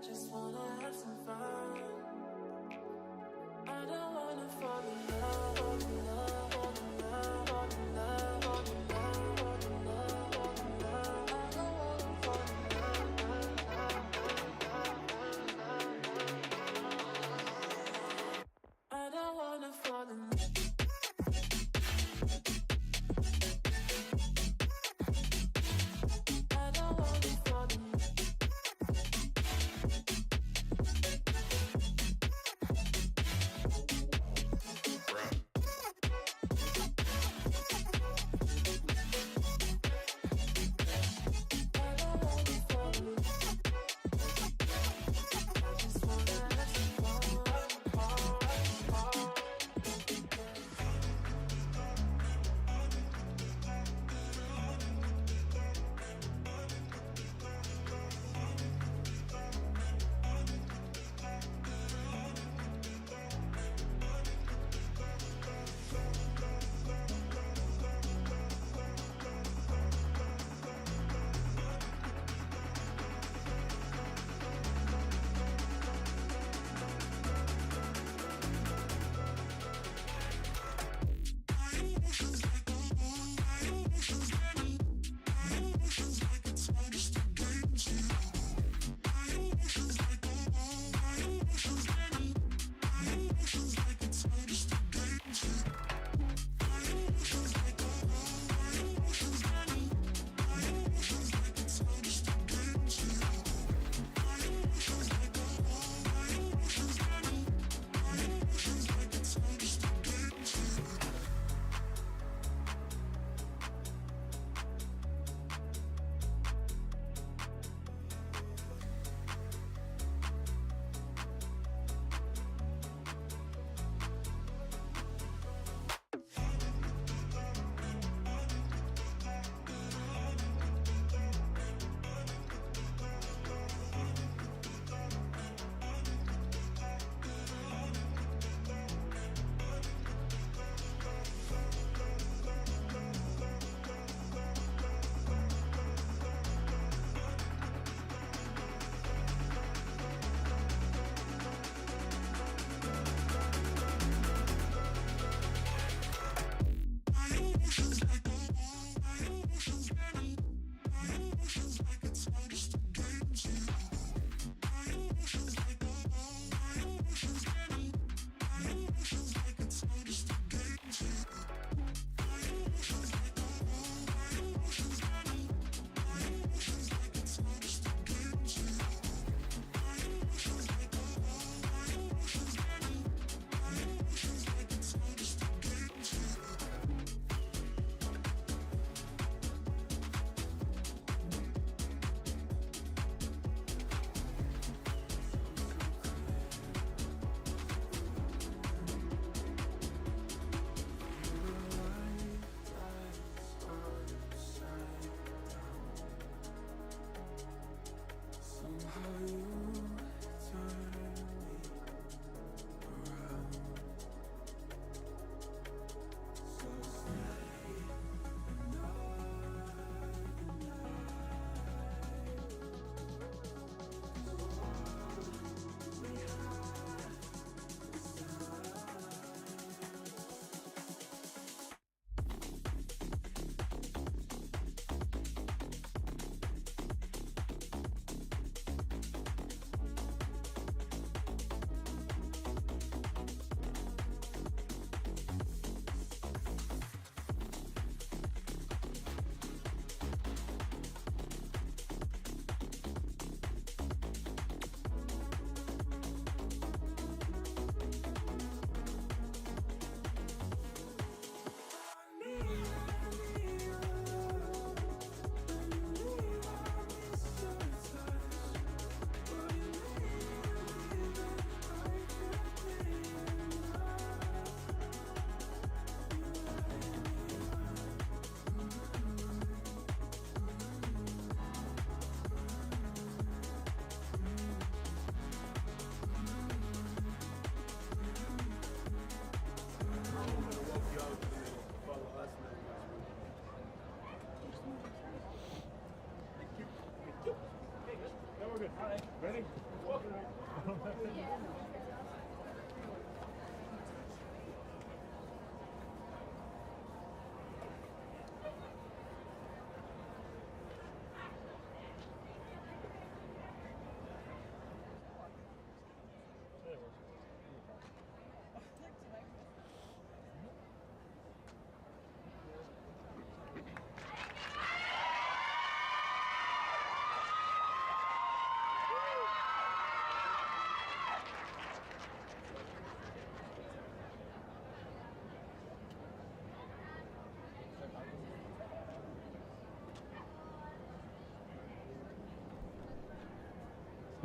just wanna have some fun. I don't wanna fall in love, fall in love, fall in love, fall in love, fall in love, fall in love, fall in love. I don't wanna fall in love. I don't wanna fall in love.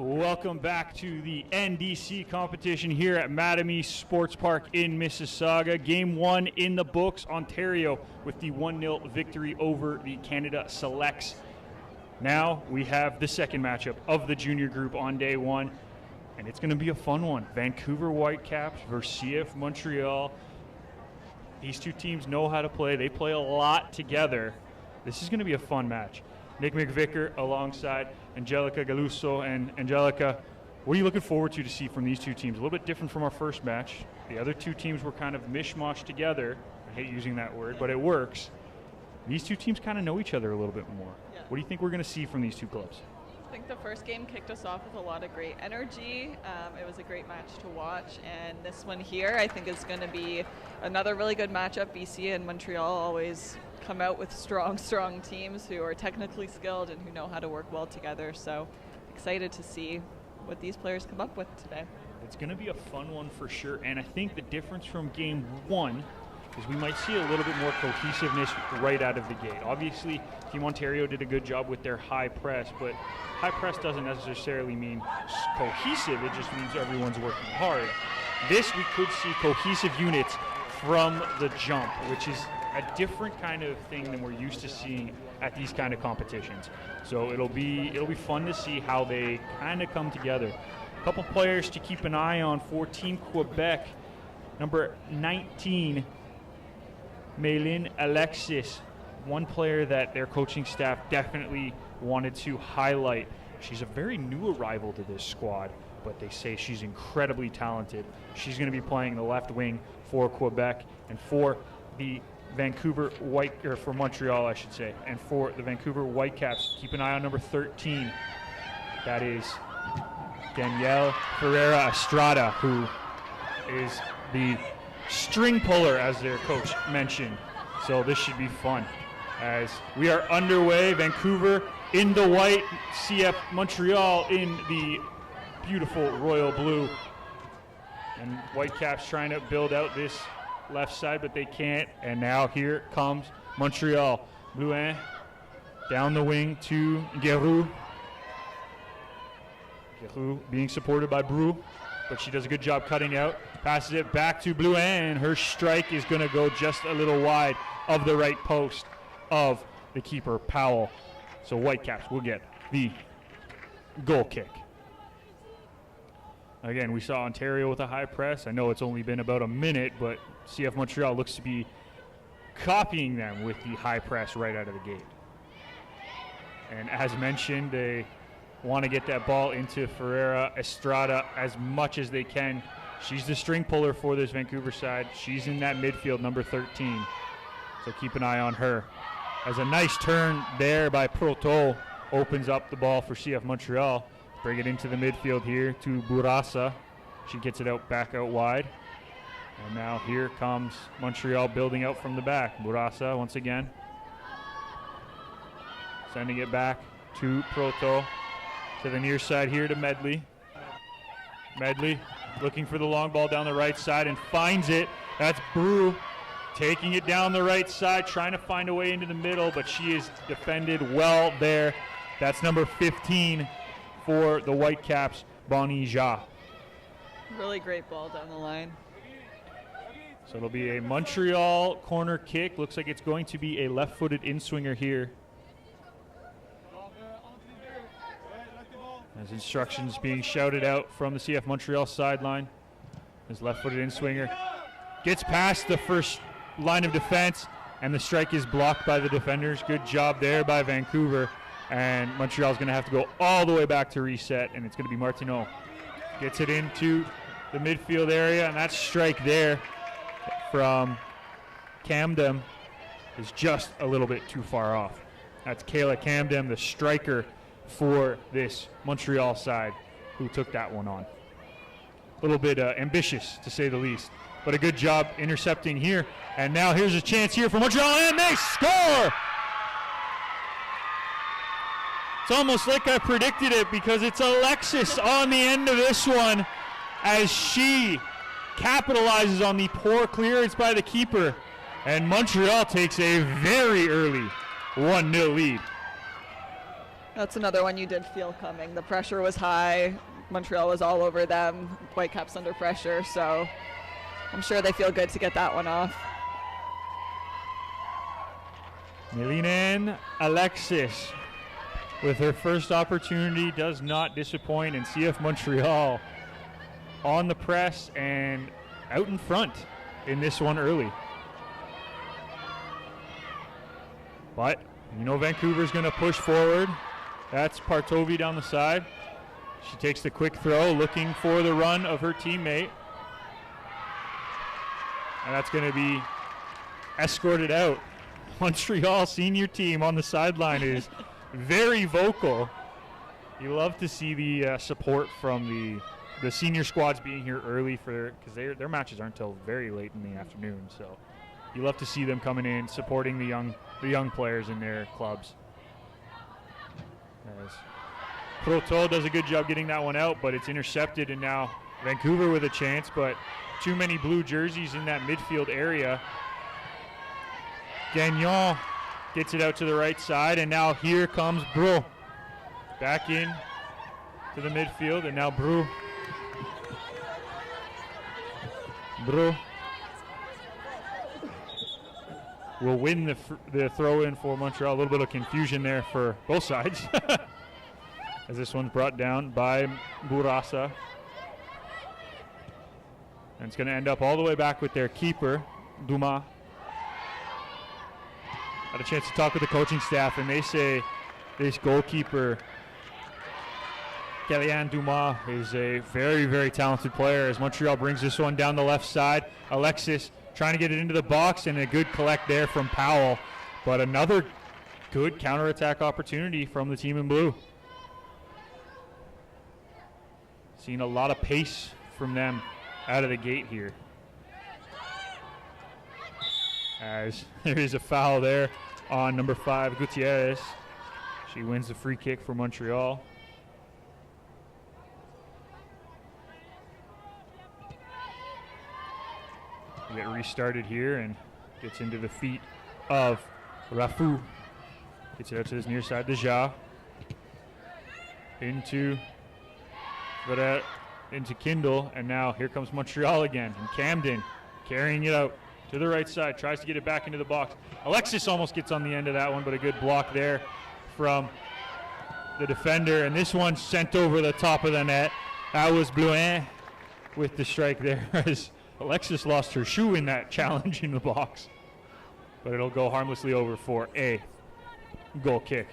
Welcome back to the NDC competition here at Mattamy Sports Park in Mississauga. Game 1 in the books, Ontario with the 1-0 victory over the Canada Selects. Now we have the second matchup of the junior group on day 1, and it's going to be a fun one. Vancouver Whitecaps versus CF Montreal. These two teams know how to play. They play a lot together. This is going to be a fun match. Nick McVicker alongside Angelica Galuso. And Angelica, what are you looking forward to see from these two teams? A little bit different from our first match. The other two teams were kind of mishmashed together. I hate using that word, but it works. These two teams kind of know each other a little bit more. Yeah. What do you think we're going to see from these two clubs? I think the first game kicked us off with a lot of great energy. It was a great match to watch, and this one here I think is going to be another really good matchup. BC and Montreal always come out with strong teams who are technically skilled and who know how to work well together, so excited to see what these players come up with today. It's going to be a fun one for sure, and I think the difference from game 1 is we might see a little bit more cohesiveness right out of the gate. Obviously, Team Ontario did a good job with their high press, but high press doesn't necessarily mean cohesive, it just means everyone's working hard. This, we could see cohesive units from the jump, which is a different kind of thing than we're used to seeing at these kind of competitions. So it'll be fun to see how they kind of come together. A couple players to keep an eye on for Team Quebec. Number 19, Maylin Alexis, one player that their coaching staff definitely wanted to highlight. She's a very new arrival to this squad, but they say she's incredibly talented. She's going to be playing the left wing for Quebec, and for the for Montreal, I should say, and for the Vancouver Whitecaps, keep an eye on number 13. That is Danielle Ferreira Estrada, who is the string puller, as their coach mentioned. So this should be fun. As we are underway, Vancouver in the white, CF Montreal in the beautiful royal blue. And Whitecaps trying to build out this left side, but they can't. And now here comes Montreal. Blouin down the wing to Guerrero. Guerrero being supported by Brou, but she does a good job cutting out. Passes it back to Blouin, and her strike is going to go just a little wide of the right post of the keeper, Powell. So Whitecaps will get the goal kick. Again, we saw Ontario with a high press. I know it's only been about a minute, but CF Montreal looks to be copying them with the high press right out of the gate. And as mentioned, they want to get that ball into Ferreira Estrada as much as they can. She's the string puller for this Vancouver side. She's in that midfield, number 13. So keep an eye on her. As a nice turn there by Proto opens up the ball for CF Montreal. Bring it into the midfield here to Bourassa. She gets it back out wide. And now here comes Montreal building out from the back. Bourassa once again. Sending it back to Proto. To the near side here to Medley. Medley looking for the long ball down the right side and finds it. That's Brou taking it down the right side, trying to find a way into the middle, but she is defended well there. That's number 15 for the Whitecaps, Bonnie Ja. Really great ball down the line. So it'll be a Montreal corner kick. Looks like it's going to be a left-footed in-swinger here. As instructions being shouted out from the CF Montreal sideline. His left-footed in-swinger gets past the first line of defense, and the strike is blocked by the defenders. Good job there by Vancouver. And Montreal's going to have to go all the way back to reset, and it's going to be Martineau. Gets it into the midfield area, and that strike there from Camden is just a little bit too far off. That's Kayla Camden, the striker for this Montreal side, who took that one on. A little bit ambitious, to say the least, but a good job intercepting here. And now here's a chance here for Montreal, and they score! It's almost like I predicted it, because it's Alexis on the end of this one as she capitalizes on the poor clearance by the keeper. And Montreal takes a very early 1-0 lead. That's another one you did feel coming. The pressure was high. Montreal was all over them. Whitecaps under pressure, so I'm sure they feel good to get that one off. Mylène Alexis, with her first opportunity, does not disappoint, and CF Montreal on the press and out in front in this one early. But you know Vancouver's going to push forward. That's Partovi down the side. She takes the quick throw, looking for the run of her teammate. And that's going to be escorted out. Montreal senior team on the sideline is very vocal. You love to see the support from the senior squads being here early, because their matches aren't until very late in the afternoon. So you love to see them coming in, supporting the young players in their clubs. As Proto does a good job getting that one out, but it's intercepted, and now Vancouver with a chance, but too many blue jerseys in that midfield area. Gagnon gets it out to the right side, and now here comes Bro back in to the midfield, and now Bro will win the throw-in for Montreal. A little bit of confusion there for both sides as this one's brought down by Bourassa. And it's going to end up all the way back with their keeper, Dumas. Had a chance to talk with the coaching staff, and they say this goalkeeper, Kellyanne Dumas, is a very, very talented player as Montreal brings this one down the left side. Alexis trying to get it into the box, and a good collect there from Powell. But another good counterattack opportunity from the team in blue. Seeing a lot of pace from them out of the gate here. As there is a foul there on number 5, Gutierrez. She wins the free kick for Montreal. We get restarted here and gets into the feet of Rafu. Gets it out to his near side, Deja. Into Kindle, and now here comes Montreal again. And Camden carrying it out to the right side, tries to get it back into the box. Alexis almost gets on the end of that one, but a good block there from the defender. And this one sent over the top of the net. That was Blouin with the strike there as Alexis lost her shoe in that challenge in the box. But it'll go harmlessly over for a goal kick.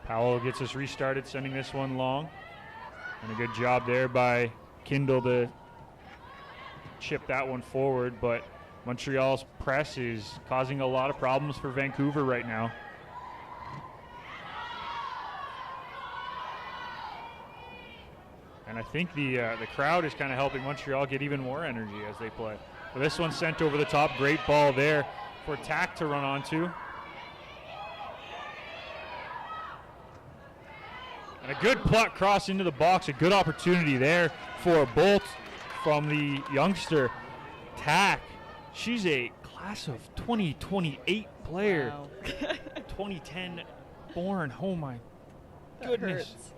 Powell gets us restarted, sending this one long. And a good job there by Kindle to chip that one forward. But Montreal's press is causing a lot of problems for Vancouver right now. And I think the crowd is kind of helping Montreal get even more energy as they play. So this one sent over the top. Great ball there for Tack to run onto. And a good puck cross into the box. A good opportunity there for Bolt from the youngster, Tack. She's a class of 2028 player. Wow. 2010 born. Oh my goodness. Hurts.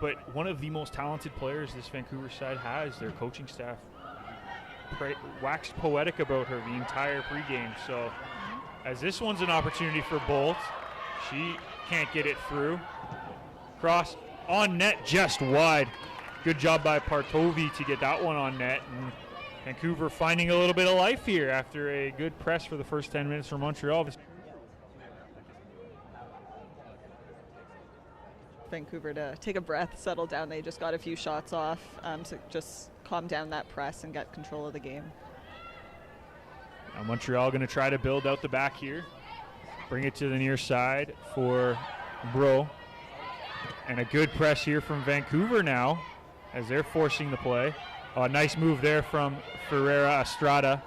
But one of the most talented players this Vancouver side has. Their coaching staff waxed poetic about her the entire pregame. So as this one's an opportunity for Bolt, she can't get it through. Cross on net, just wide. Good job by Partovi to get that one on net. And Vancouver finding a little bit of life here after a good press for the first 10 minutes from Montreal. Vancouver to take a breath, settle down. They just got a few shots off to just calm down that press and get control of the game. Now Montreal going to try to build out the back here. Bring it to the near side for Bro. And a good press here from Vancouver now as they're forcing the play. Oh, a nice move there from Ferreira Estrada.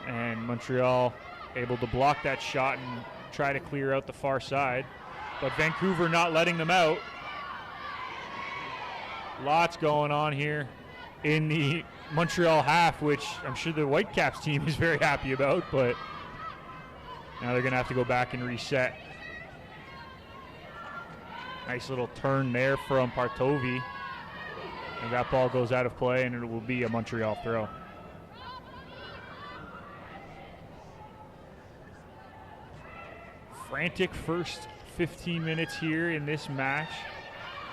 And Montreal able to block that shot and try to clear out the far side. But Vancouver not letting them out. Lots going on here in the Montreal half, which I'm sure the Whitecaps team is very happy about, but now they're going to have to go back and reset. Nice little turn there from Partovi. And that ball goes out of play, and it will be a Montreal throw. Frantic first 15 minutes here in this match.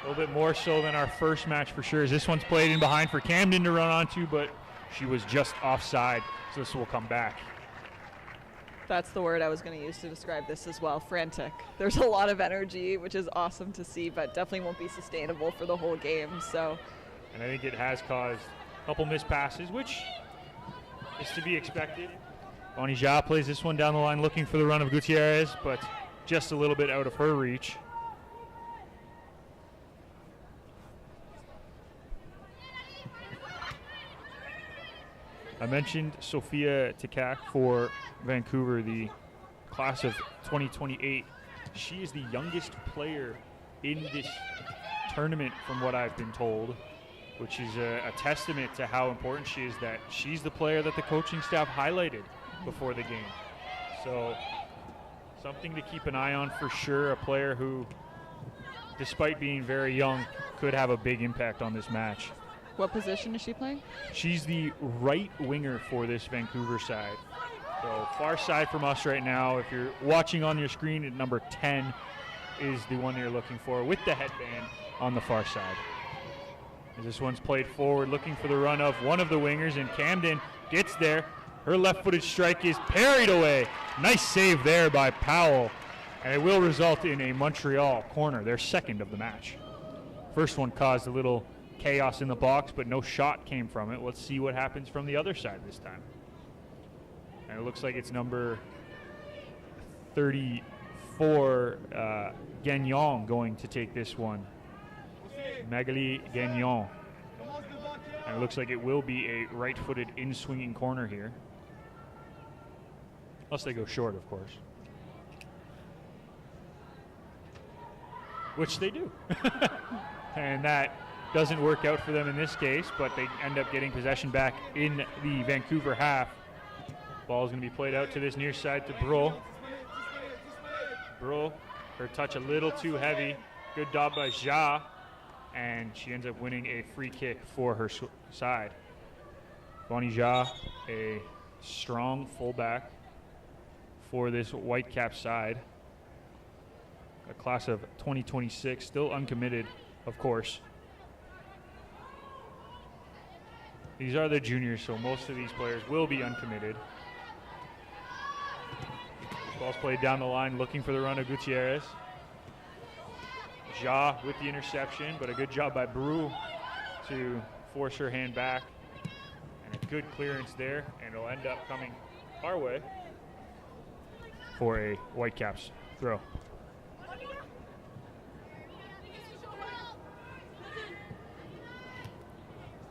A little bit more so than our first match for sure, as this one's played in behind for Camden to run onto, but she was just offside, so this will come back. That's the word I was going to use to describe this as well, frantic. There's a lot of energy, which is awesome to see, but definitely won't be sustainable for the whole game. So, and I think it has caused a couple missed passes, which is to be expected. Bonnie Ja plays this one down the line looking for the run of Gutierrez, but just a little bit out of her reach. I mentioned Sophia Tikak for Vancouver, the class of 2028. She is the youngest player in this tournament from what I've been told, which is a testament to how important she is, that she's the player that the coaching staff highlighted before the game. So something to keep an eye on for sure, a player who, despite being very young, could have a big impact on this match. What position is she playing? She's the right winger for this Vancouver side. So far side from us right now. If you're watching on your screen, at number 10 is the one you're looking for with the headband on the far side. As this one's played forward, looking for the run of one of the wingers, and Camden gets there. Her left-footed strike is parried away. Nice save there by Powell, and it will result in a Montreal corner, their second of the match. First one caused a little chaos in the box, but no shot came from it. Let's see what happens from the other side this time. And it looks like it's number 34, Gagnon, going to take this one. Magali Gagnon. And it looks like it will be a right-footed in-swinging corner here. Unless they go short, of course. Which they do. And that doesn't work out for them in this case, but they end up getting possession back in the Vancouver half. Ball is going to be played out to this near side to Bro. Bro, her touch a little too heavy. Good job by Ja, and she ends up winning a free kick for her side. Bonnie Ja, a strong fullback for this Whitecap side. A class of 2026, still uncommitted, of course. These are the juniors, so most of these players will be uncommitted. Ball's played down the line, looking for the run of Gutierrez. Ja with the interception, but a good job by Brew to force her hand back. And a good clearance there, and it'll end up coming our way for a Whitecaps throw.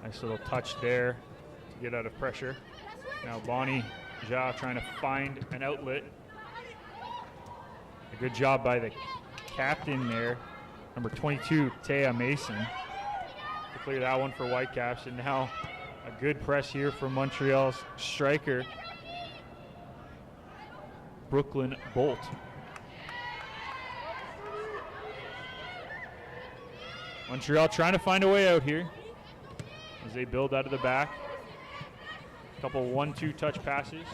Nice little touch there to get out of pressure. Now Bonnie Ja trying to find an outlet. A good job by the captain there, number 22, Taya Mason, to clear that one for Whitecaps. And now a good press here from Montreal's striker, Brooklyn Bolt. Montreal trying to find a way out here as they build out of the back. A couple 1-2 touch passes.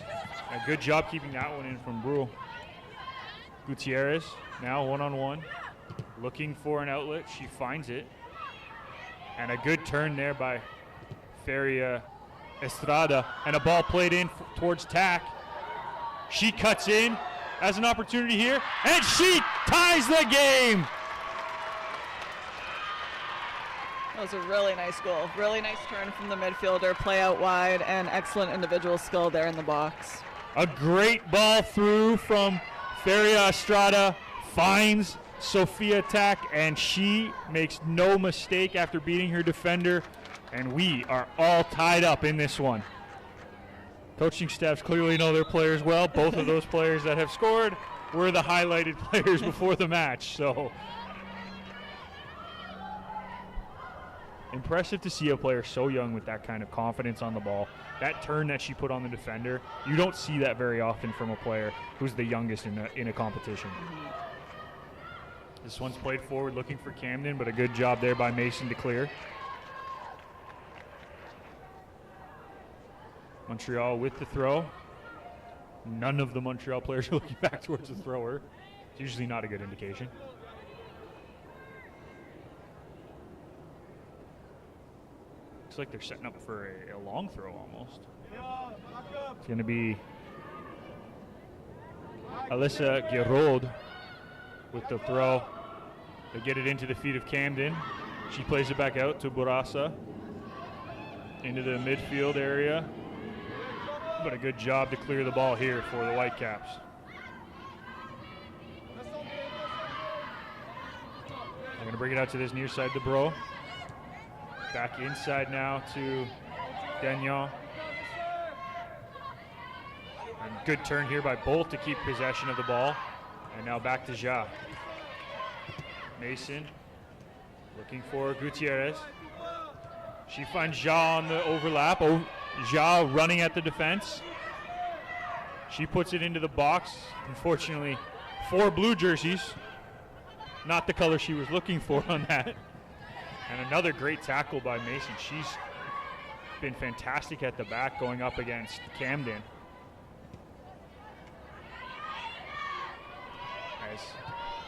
A good job keeping that one in from Brule. Gutierrez now one-on-one, looking for an outlet. She finds it. And a good turn there by Feria Estrada. And a ball played in towards Tack. She cuts in, has an opportunity here, and she ties the game. That was a really nice goal. Really nice turn from the midfielder, play out wide, and excellent individual skill there in the box. A great ball through from Feria Estrada, finds Sophia Tack, and she makes no mistake after beating her defender, and we are all tied up in this one. Coaching staffs clearly know their players well. Both of those players that have scored were the highlighted players before the match, so impressive to see a player so young with that kind of confidence on the ball. That turn that she put on the defender, you don't see that very often from a player who's the youngest in a competition. This one's played forward looking for Camden, but a good job there by Mason to clear. Montreal with the throw. None of the Montreal players are looking back towards the thrower. It's usually not a good indication. Looks like they're setting up for a long throw almost. It's going to be Alyssa Giroud with the throw. They get it into the feet of Camden. She plays it back out to Bourassa into the midfield area. But a good job to clear the ball here for the Whitecaps. I'm going to bring it out to this near side to Bro. Back inside now to Gagnon. And good turn here by Bolt to keep possession of the ball. And now back to Ja. Mason looking for Gutierrez. She finds Ja on the overlap. Ja running at the defense. She puts it into the box. Unfortunately, 4 blue jerseys. Not the color she was looking for on that. And another great tackle by Mason. She's been fantastic at the back going up against Camden. As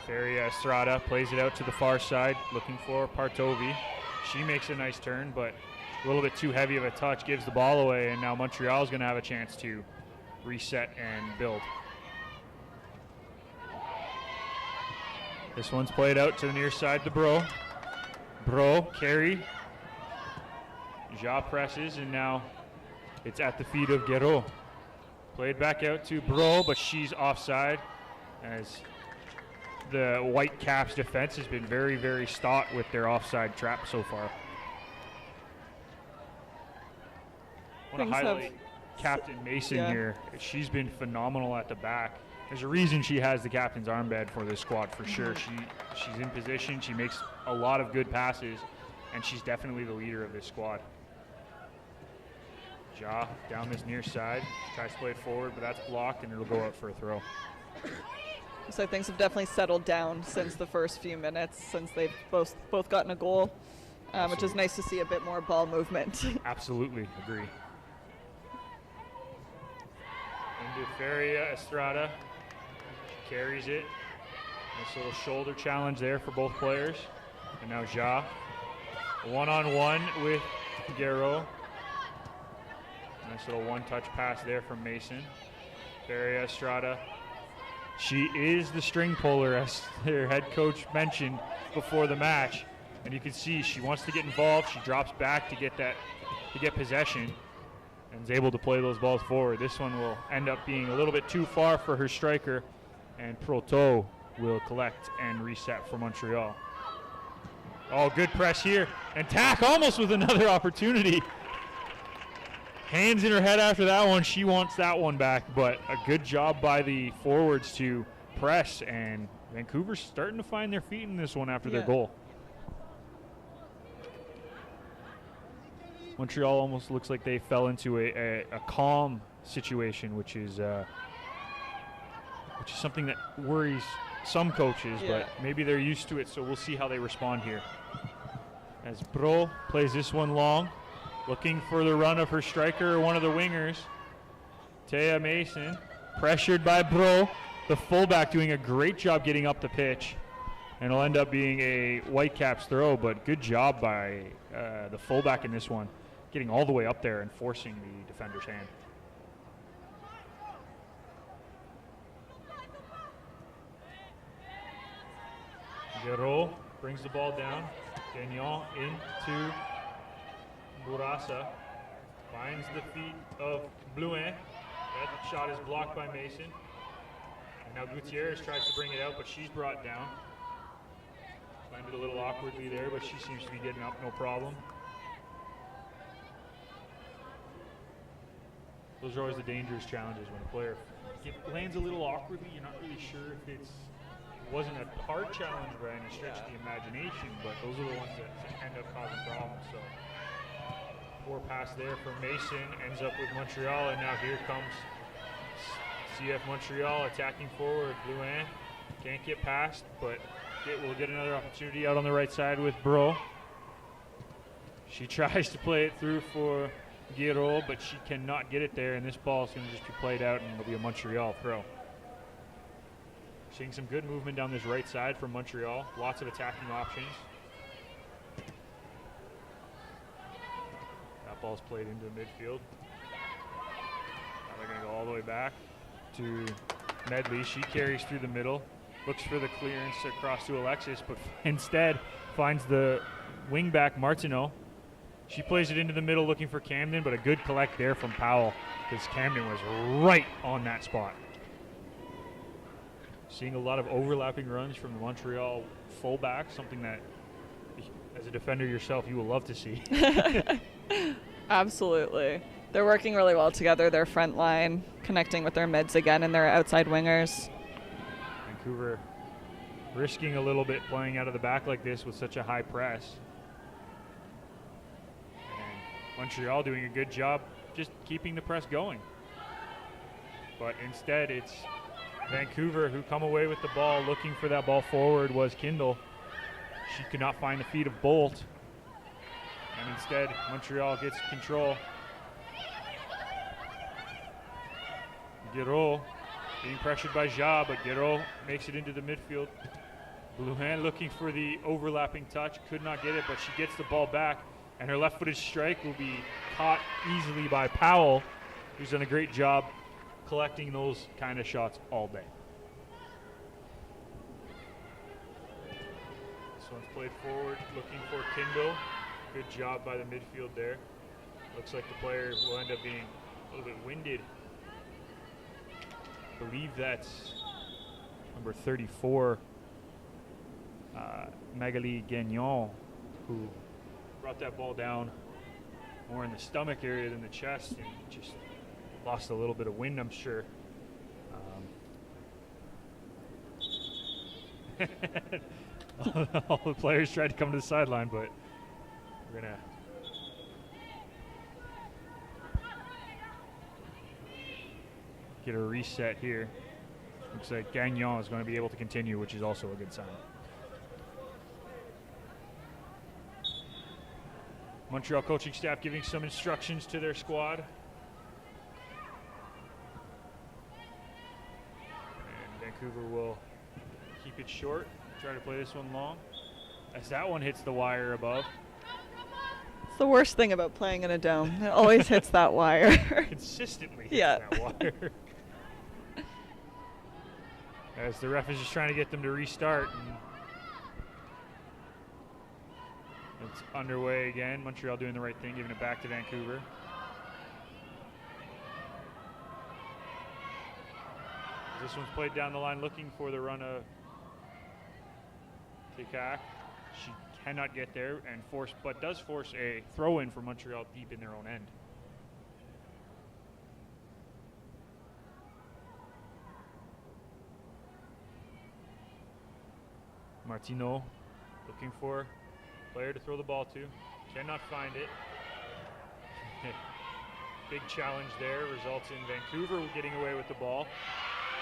Feria Estrada plays it out to the far side, looking for Partovi. She makes a nice turn, but a little bit too heavy of a touch, gives the ball away, and now Montreal is going to have a chance to reset and build. This one's played out to the near side to Bro. Bro, carry. Ja presses, and now it's at the feet of Guerreau. Played back out to Bro, but she's offside, as the Whitecaps defense has been very, very stout with their offside trap so far. I want to highlight Captain Mason here. She's been phenomenal at the back. There's a reason she has the captain's armband for this squad for sure. She's in position. She makes a lot of good passes, and she's definitely the leader of this squad. Ja down this near side. Tries to play it forward, but that's blocked, and it'll go out for a throw. So things have definitely settled down since the first few minutes, since they've both gotten a goal, which is nice to see a bit more ball movement. Absolutely, agree. Into Feria Estrada. She carries it. Nice little shoulder challenge there for both players. And now Ja. One-on-one with Guerreau. Nice little one-touch pass there from Mason. Feria Estrada. She is the string puller, as their head coach mentioned before the match. And you can see she wants to get involved. She drops back to get possession and is able to play those balls forward. This one will end up being a little bit too far for her striker, and Proto will collect and reset for Montreal. Oh, good press here. And Tack almost with another opportunity. Hands in her head after that one. She wants that one back, but a good job by the forwards to press, and Vancouver's starting to find their feet in this one after their goal. Montreal almost looks like they fell into a calm situation, which is something that worries some coaches, but maybe they're used to it, so we'll see how they respond here. As Bro plays this one long, looking for the run of her striker or one of the wingers. Taya Mason, pressured by Bro, the fullback doing a great job getting up the pitch, and it'll end up being a Whitecaps throw, but good job by the fullback in this one, getting all the way up there and forcing the defender's hand. Giraud brings the ball down. Gagnon into Bourassa. Finds the feet of Blouin. That shot is blocked by Mason. And now Gutierrez tries to bring it out, but she's brought down. Landed a little awkwardly there, but she seems to be getting up no problem. Those are always the dangerous challenges when a player lands a little awkwardly. You're not really sure if it wasn't a hard challenge by any stretch of the imagination, but those are the ones that end up causing problems. So poor pass there from Mason, ends up with Montreal, and now here comes CF Montreal attacking forward. Blouin can't get past, but we'll get another opportunity out on the right side with Bro. She tries to play it through for Giraud, but she cannot get it there, and this ball is going to just be played out, and it'll be a Montreal throw. Seeing some good movement down this right side from Montreal. Lots of attacking options. That ball's played into the midfield. Now they're going to go all the way back to Medley. She carries through the middle. Looks for the clearance across to Alexis, but instead finds the wingback Martineau. She plays it into the middle looking for Camden, but a good collect there from Powell because Camden was right on that spot. Seeing a lot of overlapping runs from the Montreal fullback, something that, as a defender yourself, you will love to see. Absolutely. They're working really well together, their front line, connecting with their mids again and their outside wingers. Vancouver risking a little bit playing out of the back like this with such a high press. And Montreal doing a good job just keeping the press going. But instead it's Vancouver who come away with the ball. Looking for that ball forward was Kindle. She could not find the feet of Bolt. And instead Montreal gets control. Giraud being pressured by Ja, but Giraud makes it into the midfield. Blouin looking for the overlapping touch, could not get it, but she gets the ball back, and her left-footed strike will be caught easily by Powell, who's done a great job collecting those kind of shots all day. This one's played forward, looking for Kindle. Good job by the midfield there. Looks like the player will end up being a little bit winded. I believe that's number 34, Magali Gagnon, who brought that ball down more in the stomach area than the chest and just lost a little bit of wind, I'm sure. All the players tried to come to the sideline, but we're going to get a reset here. Looks like Gagnon is going to be able to continue, which is also a good sign. Montreal coaching staff giving some instructions to their squad. And Vancouver will keep it short, try to play this one long. As that one hits the wire above. It's the worst thing about playing in a dome. It always hits that wire. Consistently hits that wire. As the ref is just trying to get them to restart. And it's underway again. Montreal doing the right thing, giving it back to Vancouver. This one's played down the line, looking for the run of Tikak. She cannot get there, and does force a throw-in for Montreal deep in their own end. Martineau looking for a player to throw the ball to. Cannot find it. Big challenge there results in Vancouver getting away with the ball.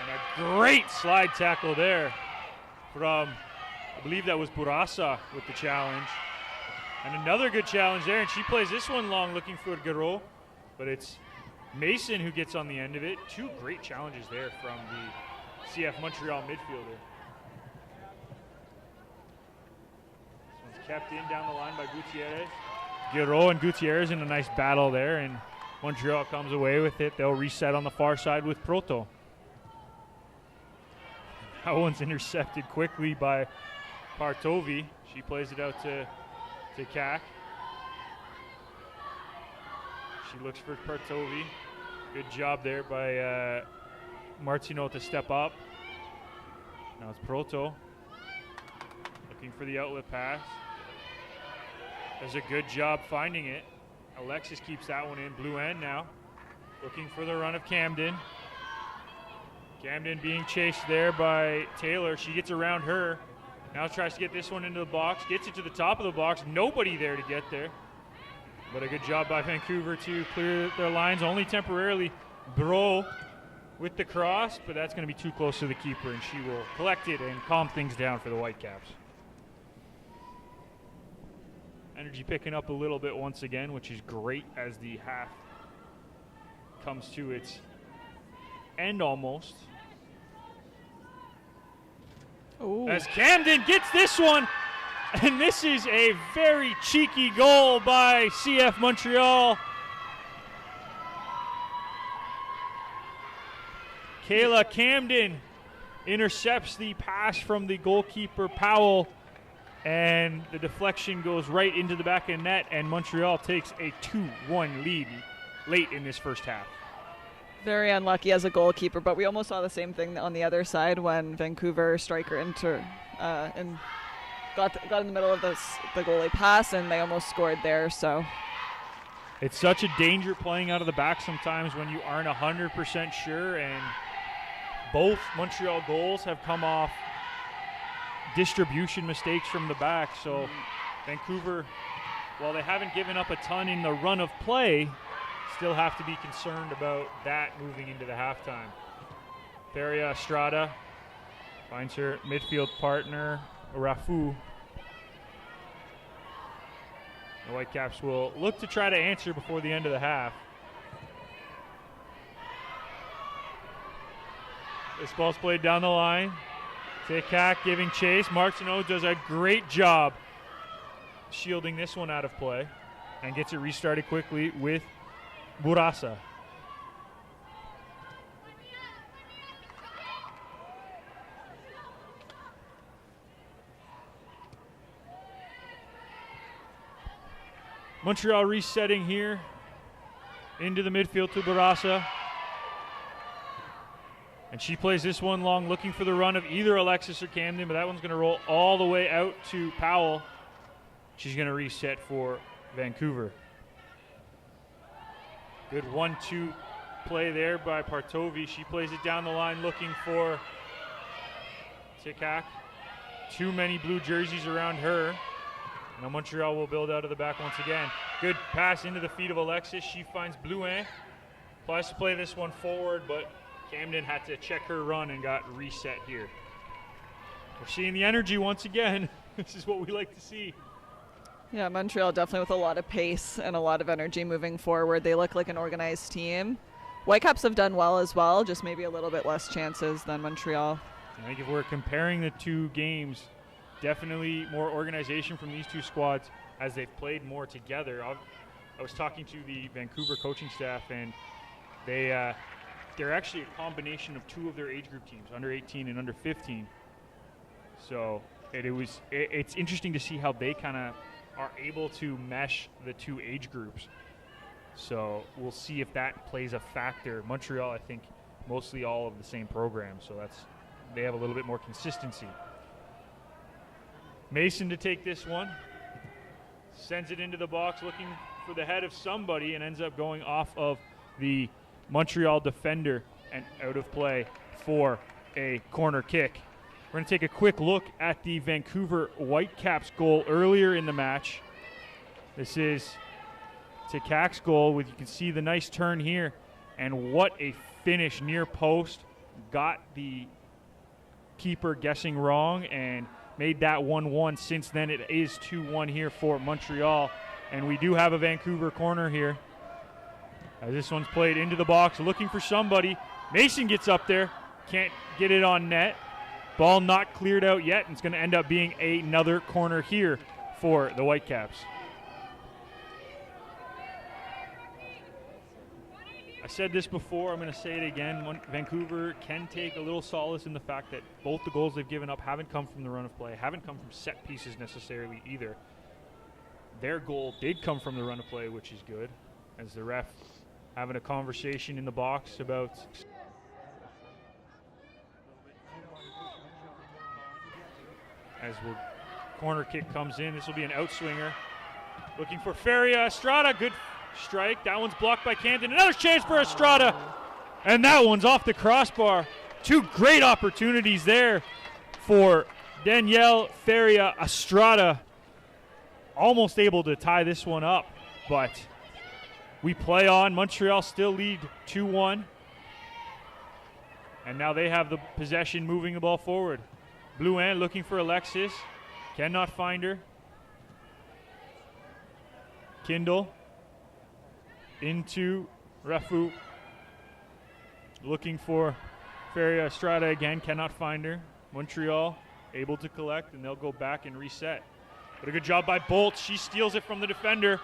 And a great slide tackle there from, I believe that was Bourassa with the challenge. And another good challenge there, and she plays this one long looking for Giraud, but it's Mason who gets on the end of it. Two great challenges there from the CF Montreal midfielder. Kept in down the line by Gutierrez. Guiraud and Gutierrez in a nice battle there, and Montreal comes away with it. They'll reset on the far side with Proto. That one's intercepted quickly by Partovi. She plays it out to Kak. She looks for Partovi. Good job there by Martineau to step up. Now it's Proto looking for the outlet pass. Does a good job finding it. Alexis keeps that one in. Blue end now. Looking for the run of Camden. Camden being chased there by Taylor. She gets around her. Now tries to get this one into the box. Gets it to the top of the box. Nobody there to get there. But a good job by Vancouver to clear their lines, only temporarily. Bro with the cross, but that's going to be too close to the keeper, and she will collect it and calm things down for the Whitecaps. Energy picking up a little bit once again, which is great as the half comes to its end almost. Ooh. As Camden gets this one, and this is a very cheeky goal by CF Montreal. Kayla Camden intercepts the pass from the goalkeeper Powell, and the deflection goes right into the back of the net, and Montreal takes a 2-1 lead late in this first half. Very unlucky as a goalkeeper, but we almost saw the same thing on the other side when Vancouver striker and got in the middle of the goalie pass, and they almost scored there. So it's such a danger playing out of the back sometimes when you aren't 100% sure, and both Montreal goals have come off distribution mistakes from the back. So Vancouver, while they haven't given up a ton in the run of play, still have to be concerned about that moving into the halftime. Feria Estrada finds her midfield partner, Rafu. The Whitecaps will look to try to answer before the end of the half. This ball's played down the line. Tekak giving chase. Martineau does a great job shielding this one out of play and gets it restarted quickly with Burasa. Montreal resetting here into the midfield to Burasa. And she plays this one long, looking for the run of either Alexis or Camden, but that one's going to roll all the way out to Powell. She's going to reset for Vancouver. Good 1-2 play there by Partovi. She plays it down the line, looking for Tikak. Too many blue jerseys around her. Now Montreal will build out of the back once again. Good pass into the feet of Alexis. She finds Blouin. Tries to play this one forward, but Camden had to check her run and got reset here. We're seeing the energy once again. This is what we like to see. Yeah, Montreal definitely with a lot of pace and a lot of energy moving forward. They look like an organized team. Whitecaps have done well as well, just maybe a little bit less chances than Montreal. I think if we're comparing the two games, definitely more organization from these two squads as they've played more together. I was talking to the Vancouver coaching staff, and they're actually a combination of two of their age group teams, under 18 and under 15. So it's interesting to see how they kind of are able to mesh the two age groups. So we'll see if that plays a factor. Montreal, I think, mostly all of the same program, so they have a little bit more consistency. Mason to take this one. Sends it into the box, looking for the head of somebody, and ends up going off of the Montreal defender and out of play for a corner kick. We're going to take a quick look at the Vancouver Whitecaps goal earlier in the match. This is Tekak's goal. You can see the nice turn here, and what a finish near post. Got the keeper guessing wrong and made that 1-1. Since then, it is 2-1 here for Montreal, and we do have a Vancouver corner here. As this one's played into the box, looking for somebody. Mason gets up there, can't get it on net. Ball not cleared out yet, and it's going to end up being another corner here for the Whitecaps. said this before, I'm going to say it again. Vancouver can take a little solace in the fact that both the goals they've given up haven't come from the run of play, haven't come from set pieces necessarily either. Their goal did come from the run of play, which is good, as the ref having a conversation in the box about as the corner kick comes in. This will be an outswinger. Looking for Feria. Estrada, good strike. That one's blocked by Camden. Another chance for Estrada. And that one's off the crossbar. Two great opportunities there for Danielle Feria. Estrada almost able to tie this one up, but we play on. Montreal still lead 2-1. And now they have the possession, moving the ball forward. Blouin looking for Alexis. Cannot find her. Kindle into Rafu. Looking for Feria. Estrada again. Cannot find her. Montreal able to collect, and they'll go back and reset. But a good job by Bolt. She steals it from the defender.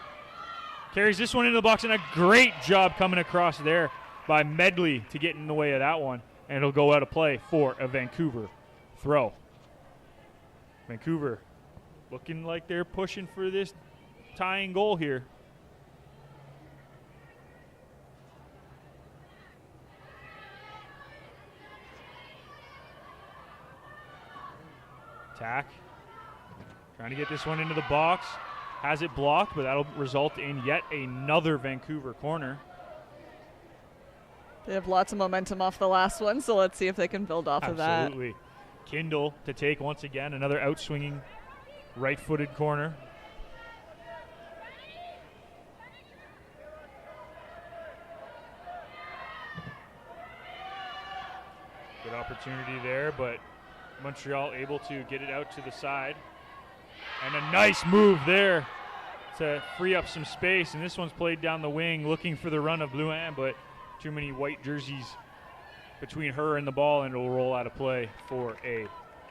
Carries this one into the box, and a great job coming across there by Medley to get in the way of that one. And it'll go out of play for a Vancouver throw. Vancouver looking like they're pushing for this tying goal here. Tack. Trying to get this one into the box. Has it blocked, but that'll result in yet another Vancouver corner. They have lots of momentum off the last one, so let's see if they can build off of that. Absolutely. Kindle to take once again, another outswinging right-footed corner. Good opportunity there, but Montreal able to get it out to the side. And a nice move there to free up some space. And this one's played down the wing, looking for the run of Blouin, but too many white jerseys between her and the ball, and it'll roll out of play for a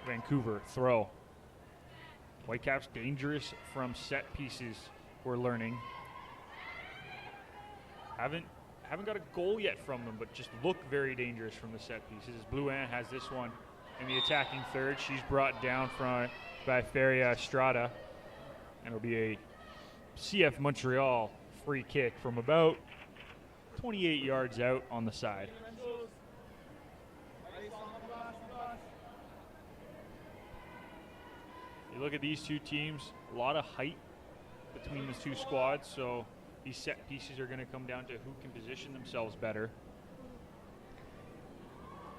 Vancouver throw. Whitecaps dangerous from set pieces, we're learning. Haven't got a goal yet from them, but just look very dangerous from the set pieces. Blouin has this one in the attacking third. She's brought down from by Feria Estrada, and it'll be a CF Montreal free kick from about 28 yards out on the side. You look at these two teams, a lot of height between the two squads, so these set pieces are going to come down to who can position themselves better.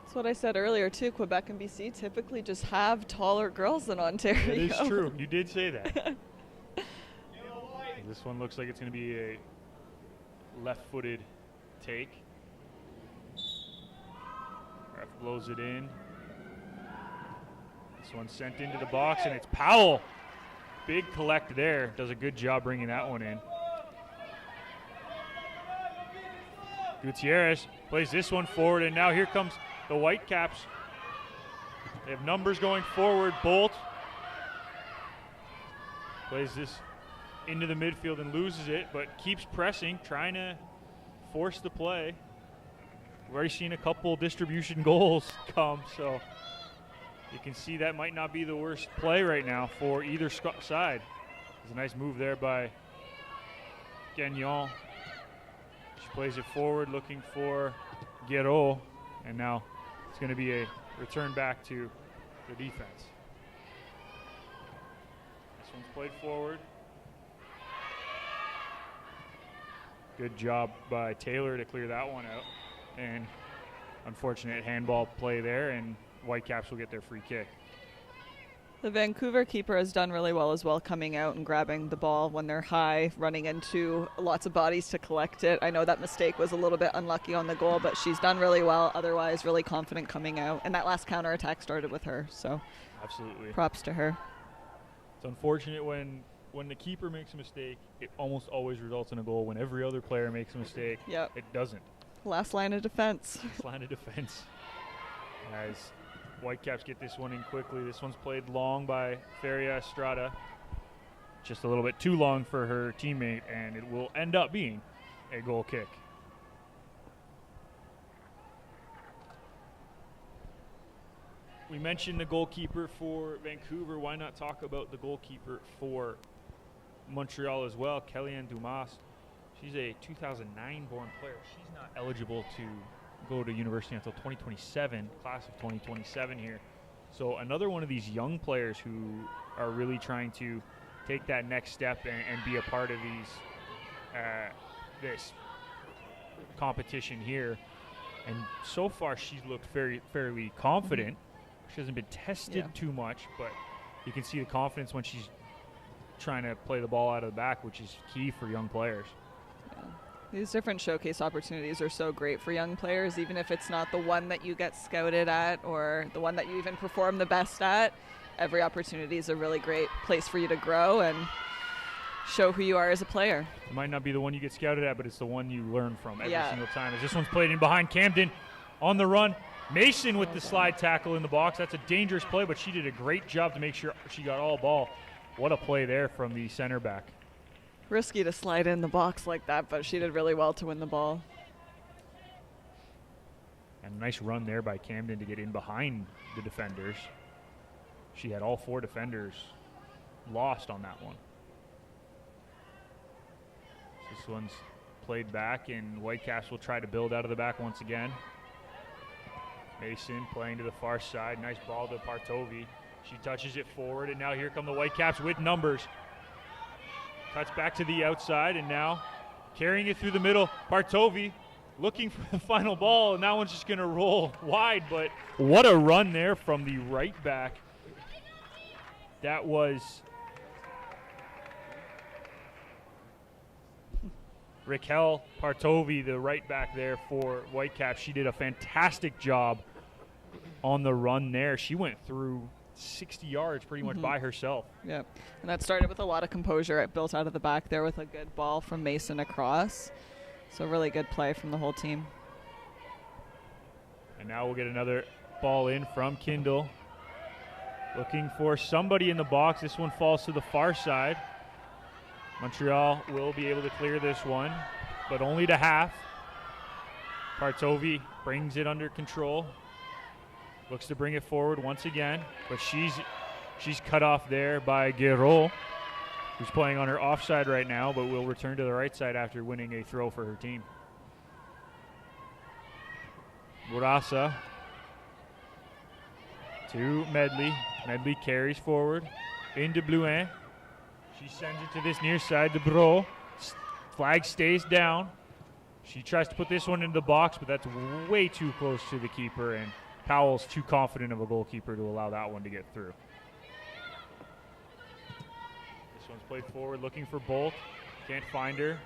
That's what I said earlier, too. Quebec and BC typically just have taller girls than Ontario. It is true. You did say that. This one looks like it's going to be a left-footed take. Ref blows it in. This one's sent into the box, and it's Powell. Big collect there. Does a good job bringing that one in. Gutierrez plays this one forward, and now here comes the Whitecaps. They have numbers going forward. Bolt plays this into the midfield and loses it, but keeps pressing, trying to force the play. We've already seen a couple distribution goals come, so you can see that might not be the worst play right now for either side. There's a nice move there by Gagnon. She plays it forward, looking for Guerreau, and now it's going to be a return back to the defense. This one's played forward. Good job by Taylor to clear that one out. And unfortunate handball play there, and Whitecaps will get their free kick. The Vancouver keeper has done really well as well, coming out and grabbing the ball when they're high, running into lots of bodies to collect it. I know that mistake was a little bit unlucky on the goal, but she's done really well. Otherwise, really confident coming out. And that last counterattack started with her, so absolutely. Props to her. It's unfortunate when the keeper makes a mistake, it almost always results in a goal. When every other player makes a mistake, it doesn't. Last line of defense. Last line of defense. As Whitecaps get this one in quickly. This one's played long by Feria Estrada. Just a little bit too long for her teammate, and it will end up being a goal kick. We mentioned the goalkeeper for Vancouver. Why not talk about the goalkeeper for Montreal as well, Kellyanne Dumas. She's a 2009 born player. She's not eligible to go to university until 2027, class of 2027 here. So another one of these young players who are really trying to take that next step and be a part of this competition here. And so far she's looked fairly confident. She hasn't been tested too much, but you can see the confidence when she's trying to play the ball out of the back, which is key for young players. These different showcase opportunities are so great for young players, even if it's not the one that you get scouted at or the one that you even perform the best at. Every opportunity is a really great place for you to grow and show who you are as a player. It might not be the one you get scouted at, but it's the one you learn from every single time. As this one's played in behind Camden on the run. Mason with the slide tackle in the box. That's a dangerous play, but she did a great job to make sure she got all ball. What a play there from the center back. Risky to slide in the box like that, but she did really well to win the ball. And a nice run there by Camden to get in behind the defenders. She had all four defenders lost on that one. So this one's played back, and Whitecaps will try to build out of the back once again. Mason playing to the far side. Nice ball to Partovi. She touches it forward, and now here come the Whitecaps with numbers. Cuts back to the outside, and now carrying it through the middle. Partovi looking for the final ball, and that one's just going to roll wide. But what a run there from the right back. That was Raquel Partovi, the right back there for Whitecaps. She did a fantastic job on the run there. She went through 60 yards pretty much by herself. Yep. And that started with a lot of composure. It built out of the back there with a good ball from Mason across. So really good play from the whole team. And now we'll get another ball in from Kindle. Looking for somebody in the box. This one falls to the far side. Montreal will be able to clear this one, but only to half. Partovi brings it under control. Looks to bring it forward once again, but she's cut off there by Guerrero, who's playing on her offside right now, but will return to the right side after winning a throw for her team. Bourassa to Medley. Medley carries forward into Blouin. She sends it to this near side to Bro. Flag stays down. She tries to put this one into the box, but that's way too close to the keeper, and Powell's too confident of a goalkeeper to allow that one to get through. This one's played forward, looking for Bolt. Can't find her.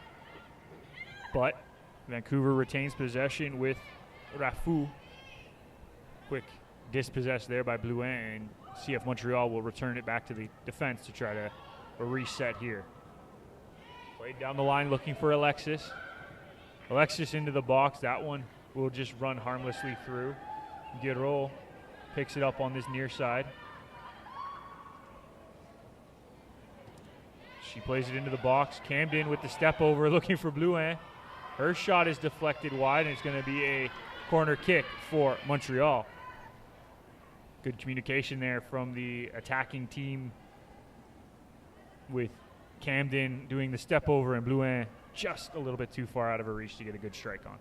But Vancouver retains possession with Rafu. Quick dispossessed there by Blouin, and CF Montreal will return it back to the defense to try to reset here. Played down the line, looking for Alexis. Alexis into the box. That one will just run harmlessly through. Guerrero picks it up on this near side. She plays it into the box. Camden with the step over, looking for Blouin. Her shot is deflected wide, and it's going to be a corner kick for Montreal. Good communication there from the attacking team, with Camden doing the step over and Blouin just a little bit too far out of her reach to get a good strike on.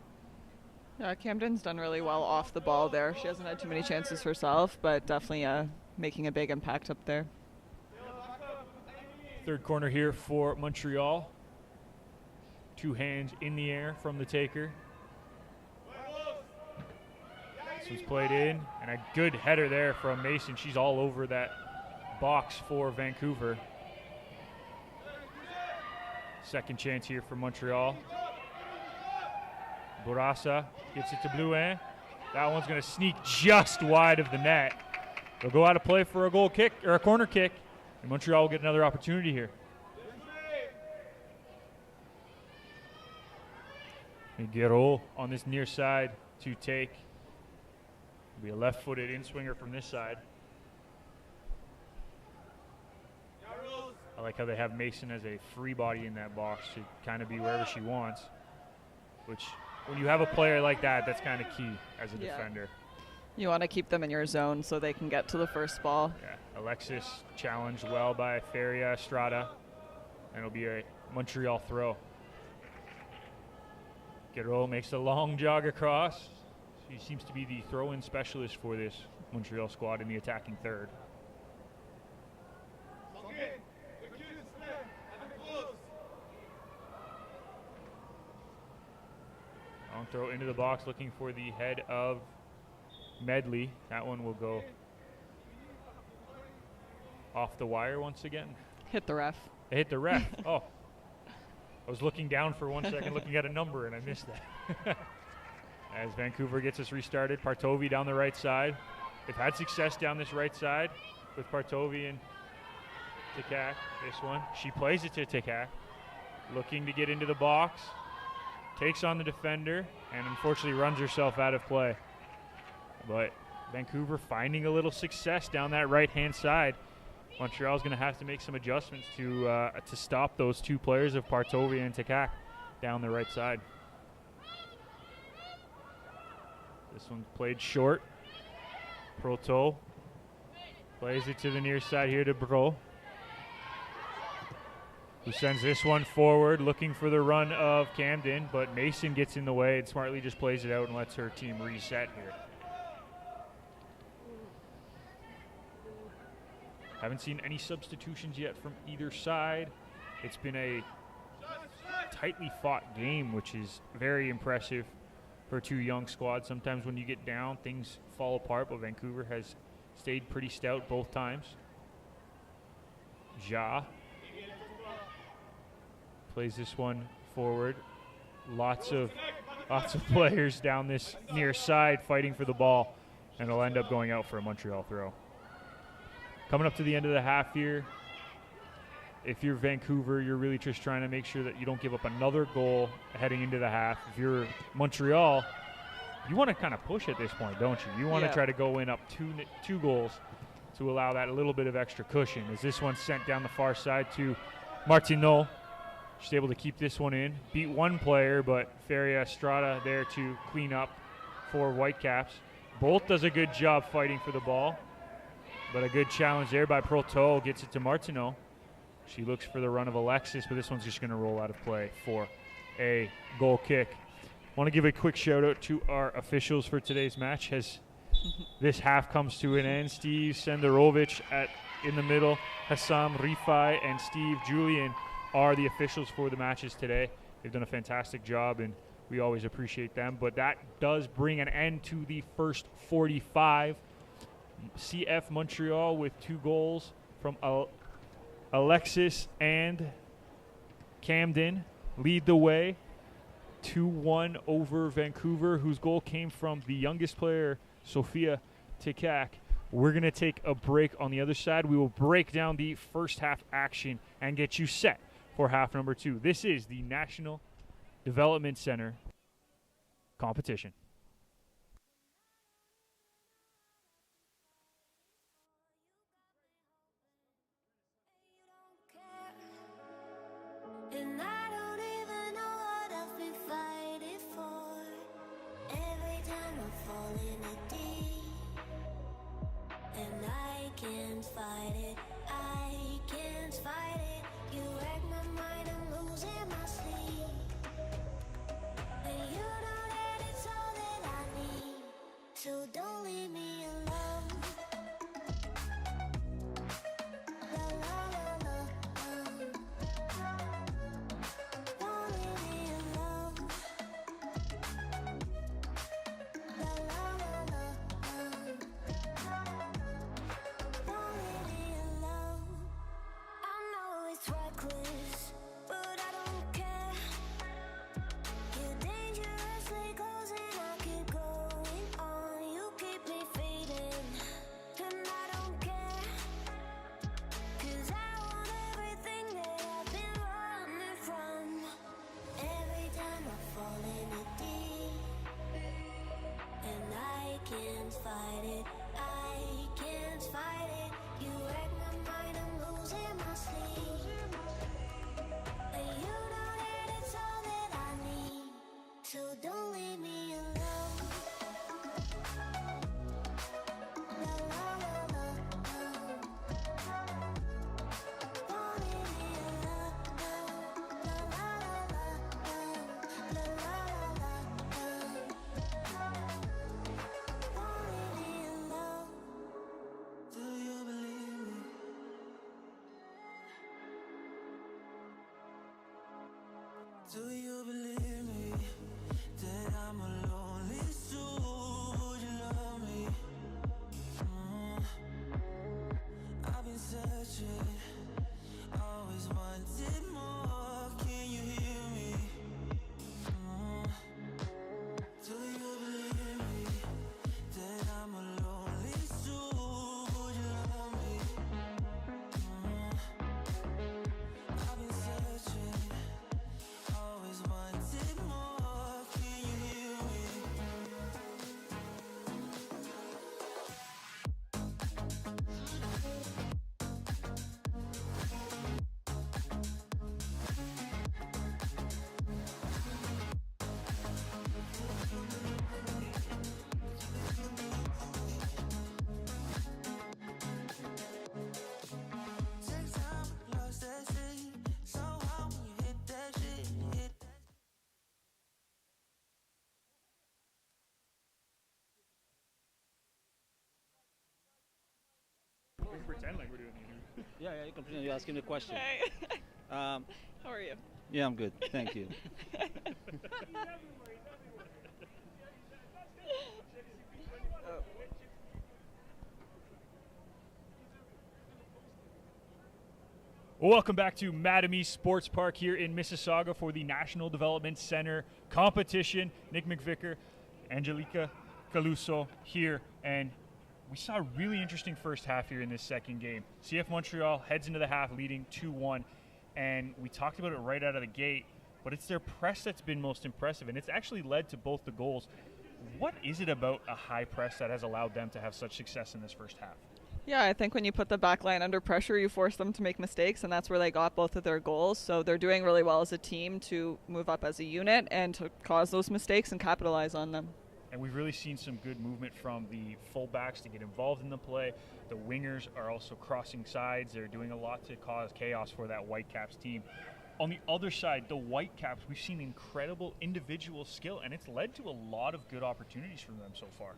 Yeah, Camden's done really well off the ball there. She hasn't had too many chances herself, but definitely making a big impact up there. Third corner here for Montreal. Two hands in the air from the taker. This was played in, and a good header there from Mason. She's all over that box for Vancouver. Second chance here for Montreal. Bourassa gets it to Blouin. That one's going to sneak just wide of the net. They'll go out of play for a goal kick or a corner kick, and Montreal will get another opportunity here. Guerrero on this near side to take. It'll be a left-footed in-swinger from this side. I like how they have Mason as a free body in that box to kind of be wherever she wants, which when you have a player like that, that's kind of key as a defender. You want to keep them in your zone so they can get to the first ball. Yeah, Alexis challenged well by Feria Estrada, and it'll be a Montreal throw. Guerrero makes a long jog across. She seems to be the throw-in specialist for this Montreal squad in the attacking third. Long throw into the box, looking for the head of Medley. That one will go off the wire once again. Hit the ref. It hit the ref. Oh. I was looking down for 1 second, looking at a number, and I missed that. As Vancouver gets us restarted, Partovi down the right side. They've had success down this right side with Partovi and Tikak. This one, she plays it to Tikak. Looking to get into the box. Takes on the defender, and unfortunately runs herself out of play. But Vancouver finding a little success down that right-hand side. Montreal's going to have to make some adjustments to stop those two players of Partovi and Tikak down the right side. This one played short. Proto plays it to the near side here to Bro, who sends this one forward, looking for the run of Camden, but Mason gets in the way and smartly just plays it out and lets her team reset here. Haven't seen any substitutions yet from either side. It's been a tightly fought game, which is very impressive for two young squads. Sometimes when you get down, things fall apart, but Vancouver has stayed pretty stout both times. Ja plays this one forward. Lots of players down this near side fighting for the ball, and it'll end up going out for a Montreal throw. Coming up to the end of the half here, if you're Vancouver, you're really just trying to make sure that you don't give up another goal heading into the half. If you're Montreal, you want to kind of push at this point, don't you? You want to try to go in up two goals to allow that a little bit of extra cushion. As this one's sent down the far side to Martineau. She's able to keep this one in. Beat one player, but Feria Estrada there to clean up for Whitecaps. Bolt does a good job fighting for the ball, but a good challenge there by Proto gets it to Martineau. She looks for the run of Alexis, but this one's just going to roll out of play for a goal kick. Want to give a quick shout out to our officials for today's match as this half comes to an end. Steve Senderovich in the middle, Hassam Rifai and Steve Julian are the officials for the matches today. They've done a fantastic job, and we always appreciate them. But that does bring an end to the first 45. CF Montreal with 2 goals from Alexis and Camden lead the way 2-1 over Vancouver, whose goal came from the youngest player, Sophia Tikak. We're going to take a break. On the other side, we will break down the first half action and get you set for half number 2. This is the National Development Center competition. And I don't even know what I've been fighting for. Every time I fall in it deep, and I can't fight it, I can't fight it. You wreck my mind, I'm losing my sleep. And you know that it's all that I need, so don't leave me alone. La, la, la, la, don't leave me alone. La, la, la, la, don't leave me alone. I know it's reckless, but I don't care. You're dangerously close and I keep going on. You keep me fading, and I don't care. 'Cause I want everything that I've been running from. Every time I fall in it deep, and I can't fight it, I can't fight it. You wreck my mind, I'm losing my sleep. And you know that it's all that I need, so don't leave me alone. Do you believe me that I'm a lonely soul? Would you love me? I've been searching, always wanted more. Can you hear me? Do you believe me that I'm a lonely soul? Would you love me? I've been searching, always wanted more. Can you hear me? Take time, lost that shit. So how when you hit that shit, hit that. We pretend like we're doing the interview. Yeah, you continue. You asking the question. Hey. Um, How are you? yeah, I'm good. Thank you. Welcome back to Madam East Sports Park here in Mississauga for the National Development Center competition. Nick McVicker, Angelica Caluso here, and we saw a really interesting first half here in this second game. CF Montreal heads into the half leading 2-1, and we talked about it right out of the gate, but it's their press that's been most impressive, and it's actually led to both the goals. What is it about a high press that has allowed them to have such success in this first half? Yeah, I think when you put the back line under pressure, you force them to make mistakes, and that's where they got both of their goals. So they're doing really well as a team to move up as a unit and to cause those mistakes and capitalize on them. And we've really seen some good movement from the fullbacks to get involved in the play. The wingers are also crossing sides. They're doing a lot to cause chaos for that Whitecaps team. On the other side, the Whitecaps, we've seen incredible individual skill, and it's led to a lot of good opportunities from them so far.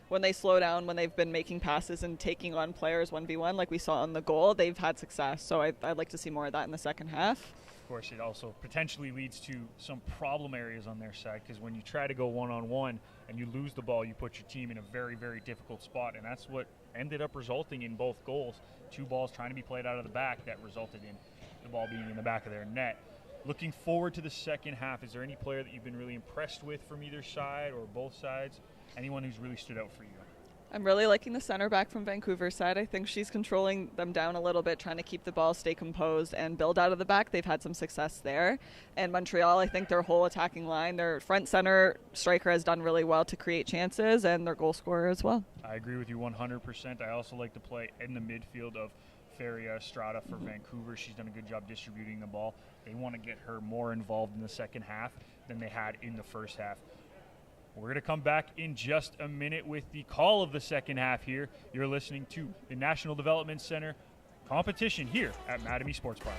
When they slow down, when they've been making passes and taking on players 1v1 like we saw on the goal, they've had success. So I'd like to see more of that in the second half. Of course, it also potentially leads to some problem areas on their side, because when you try to go one-on-one and you lose the ball, you put your team in a very, very difficult spot, and that's what ended up resulting in both goals. Two balls trying to be played out of the back that resulted in the ball being in the back of their net. Looking forward to the second half, is there any player that you've been really impressed with from either side or both sides? Anyone who's really stood out for you? I'm really liking the center back from Vancouver's side. I think she's controlling them down a little bit, trying to keep the ball, stay composed, and build out of the back. They've had some success there. And Montreal, I think their whole attacking line, their front center striker has done really well to create chances, and their goal scorer as well. I agree with you 100%. I also like to play in the midfield of Feria Estrada for Vancouver. She's done a good job distributing the ball. They want to get her more involved in the second half than they had in the first half. We're going to come back in just a minute with the call of the second half here. You're listening to the National Development Center competition here at Madam East Sports Park.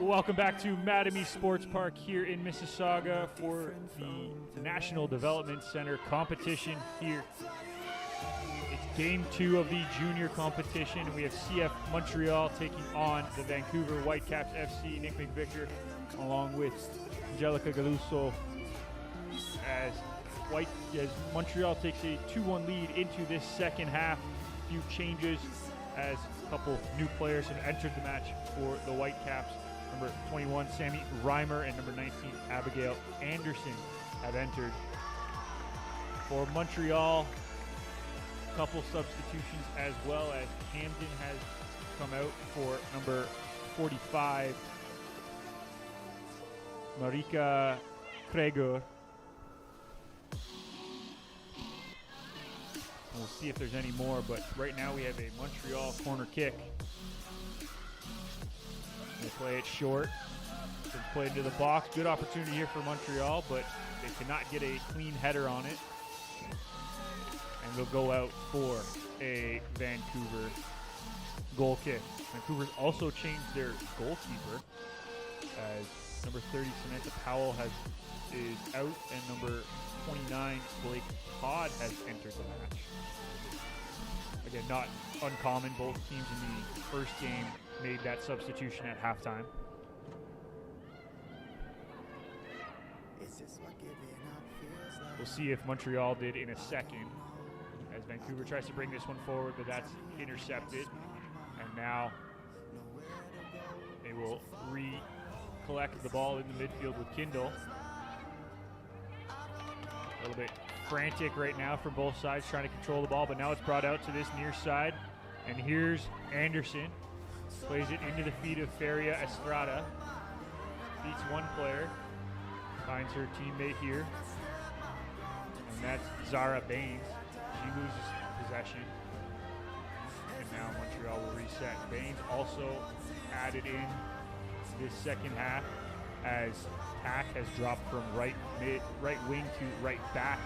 Welcome back to Mattamy Sports Park here in Mississauga for the National Development Center competition here. It's game 2 of the junior competition. We have CF Montreal taking on the Vancouver Whitecaps FC, Nick McVicker, along with Angelica Galuso, as Montreal takes a 2-1 lead into this second half. A few changes as a couple new players have entered the match for the Whitecaps. Number 21, Sammy Reimer, and number 19, Abigail Anderson have entered. For Montreal, a couple substitutions as well, as Camden has come out for number 45, Marika Kreger. We'll see if there's any more, but right now we have a Montreal corner kick. They play it short. It's played into the box. Good opportunity here for Montreal, but they cannot get a clean header on it. And they'll go out for a Vancouver goal kick. Vancouver's also changed their goalkeeper, as number 30, Samantha Powell, is out, and number 29, Blake Todd, has entered the match. Again, not uncommon. Both teams in the first game made that substitution at halftime. We'll see if Montreal did in a second, as Vancouver tries to bring this one forward, but that's intercepted. And now they will collect the ball in the midfield with Kindle. A little bit frantic right now from both sides, trying to control the ball, but now it's brought out to this near side. And here's Anderson. Plays it into the feet of Feria Estrada. Beats one player. Finds her teammate here. And that's Zara Baines. She loses possession. And now Montreal will reset. Baines also added in this second half, as Tack has dropped from right wing to right back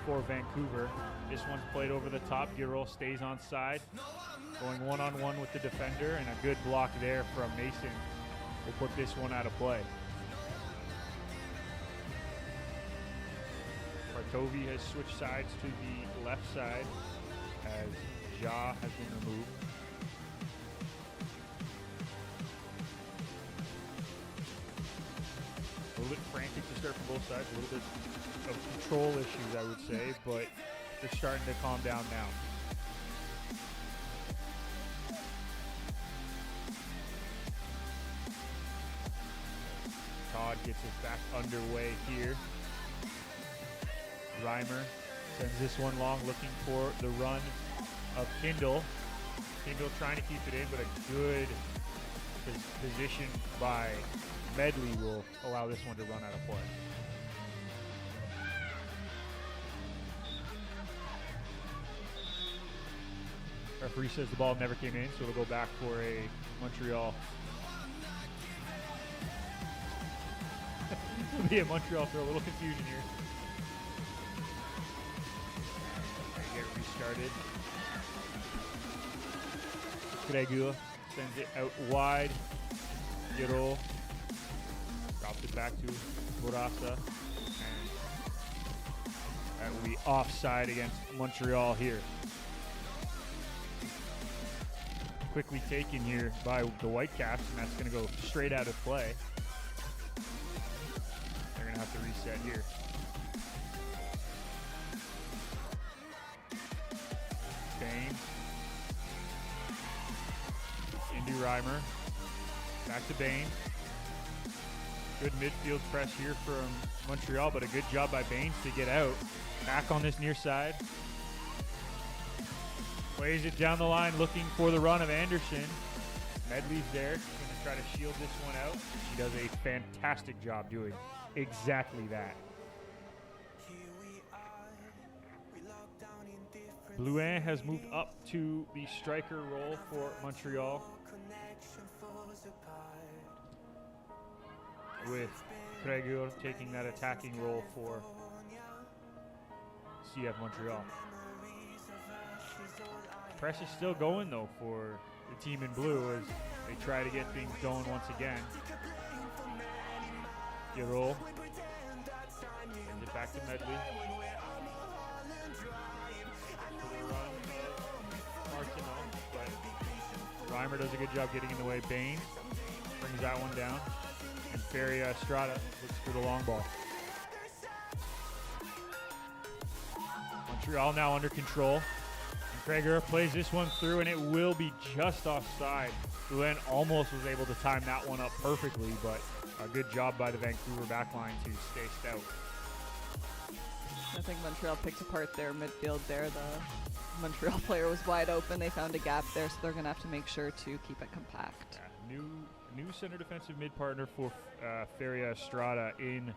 for Vancouver. This one's played over the top. Giroux stays on side, going one-on-one with the defender, and a good block there from Mason will put this one out of play. Bartovi has switched sides to the left side, as Ja has been removed. A little bit frantic to start from both sides, a little bit of control issues, I would say, but they're starting to calm down now. Todd gets us back underway here. Reimer sends this one long, looking for the run of Kindle. Kindle trying to keep it in, but a good position by Medley will allow this one to run out of play. Referee says the ball never came in, so it'll go back for a Montreal. It'll be a Montreal throw. A little confusion here. They get restarted. Gregor sends it out wide. Giroux drops it back to Bourassa. And that will be offside against Montreal here. Quickly taken here by the Whitecaps, and that's going to go straight out of play. They're going to have to reset here. Baines. Into Reimer. Back to Baines. Good midfield press here from Montreal, but a good job by Baines to get out. Back on this near side. Plays it down the line, looking for the run of Anderson. Medley's there. She's going to try to shield this one out. She does a fantastic job doing exactly that. Blouin has moved up to the striker role for Montreal, with Gregor taking that attacking role for CF Montreal. Press is still going though for the team in blue, as They try to get things going once again. Giroux. Sends it back to Medley. Martineau, but Reimer does a good job getting in the way. Bain brings that one down. And Feria Estrada looks for the long ball. Montreal now under control. And Krager plays this one through, and it will be just offside. Luen almost was able to time that one up perfectly, but a good job by the Vancouver backline to stay stout. I think Montreal picked apart their midfield there. The Montreal player was wide open. They found a gap there, so they're going to have to make sure to keep it compact. Yeah, new center defensive mid partner for Feria Estrada in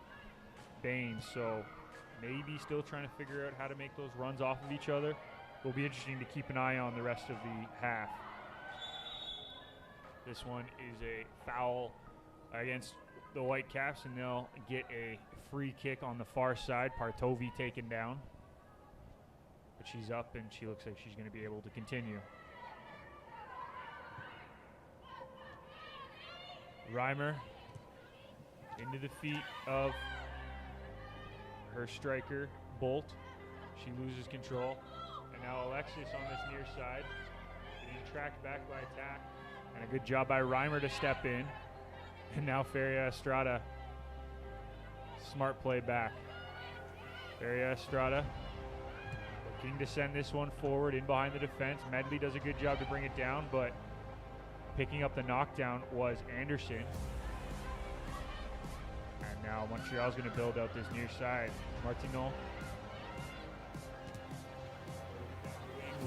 Bain, so maybe still trying to figure out how to make those runs off of each other. Will be interesting to keep an eye on the rest of the half. This one is a foul against the Whitecaps, and they'll get a free kick on the far side. Partovi taken down. But she's up, and she looks like she's going to be able to continue. Reimer into the feet of her striker, Bolt. She loses control. And now Alexis on this near side, getting tracked back by attack. And a good job by Reimer to step in. And now Feria Estrada, smart play back. Feria Estrada looking to send this one forward in behind the defense. Medley does a good job to bring it down, but picking up the knockdown was Anderson. And now Montreal's going to build out this near side. Martineau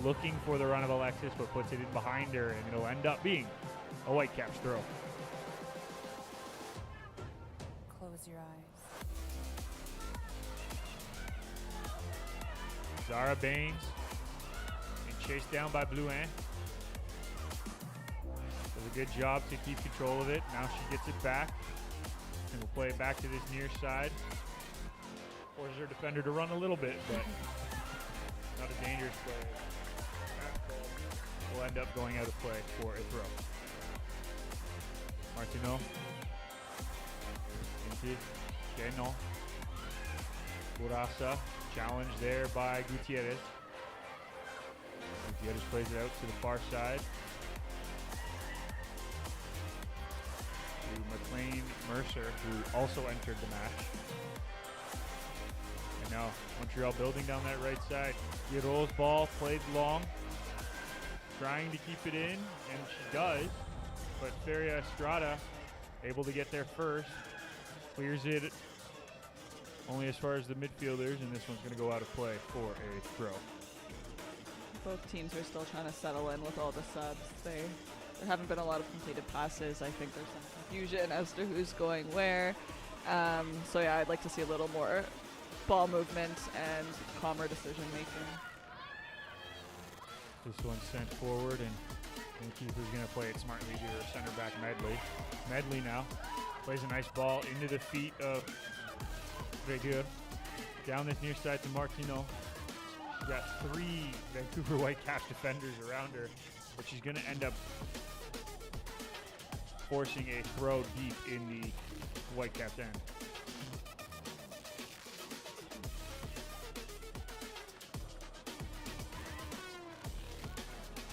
looking for the run of Alexis, but puts it in behind her, and it'll end up being a Whitecaps throw. Close your eyes. Zara Baines and chased down by Blouin. Does a good job to keep control of it. Now she gets it back, and we'll play it back to this near side. Forces her defender to run a little bit, but not a dangerous play. That ball will end up going out of play for a throw. Martineau into Guénon. Bourassa challenged there by Gutierrez. Gutierrez plays it out to the far side. To McLean Mercer, who also entered the match. And now Montreal building down that right side. Giroux's ball played long, trying to keep it in, and she does. But Feria Estrada able to get there first. Clears it only as far as the midfielders, and this one's going to go out of play for a throw. Both teams are still trying to settle in with all the subs. There haven't been a lot of completed passes. I think there's some confusion as to who's going where. So yeah, I'd like to see a little more ball movement and calmer decision making. This one's sent forward, and keeper's going to play it smartly to her center back Medley. Medley now plays a nice ball into the feet of Regur. Down this near side to Martineau. She's got 3 Vancouver Whitecaps defenders around her, but she's going to end up forcing a throw deep in the Whitecaps end.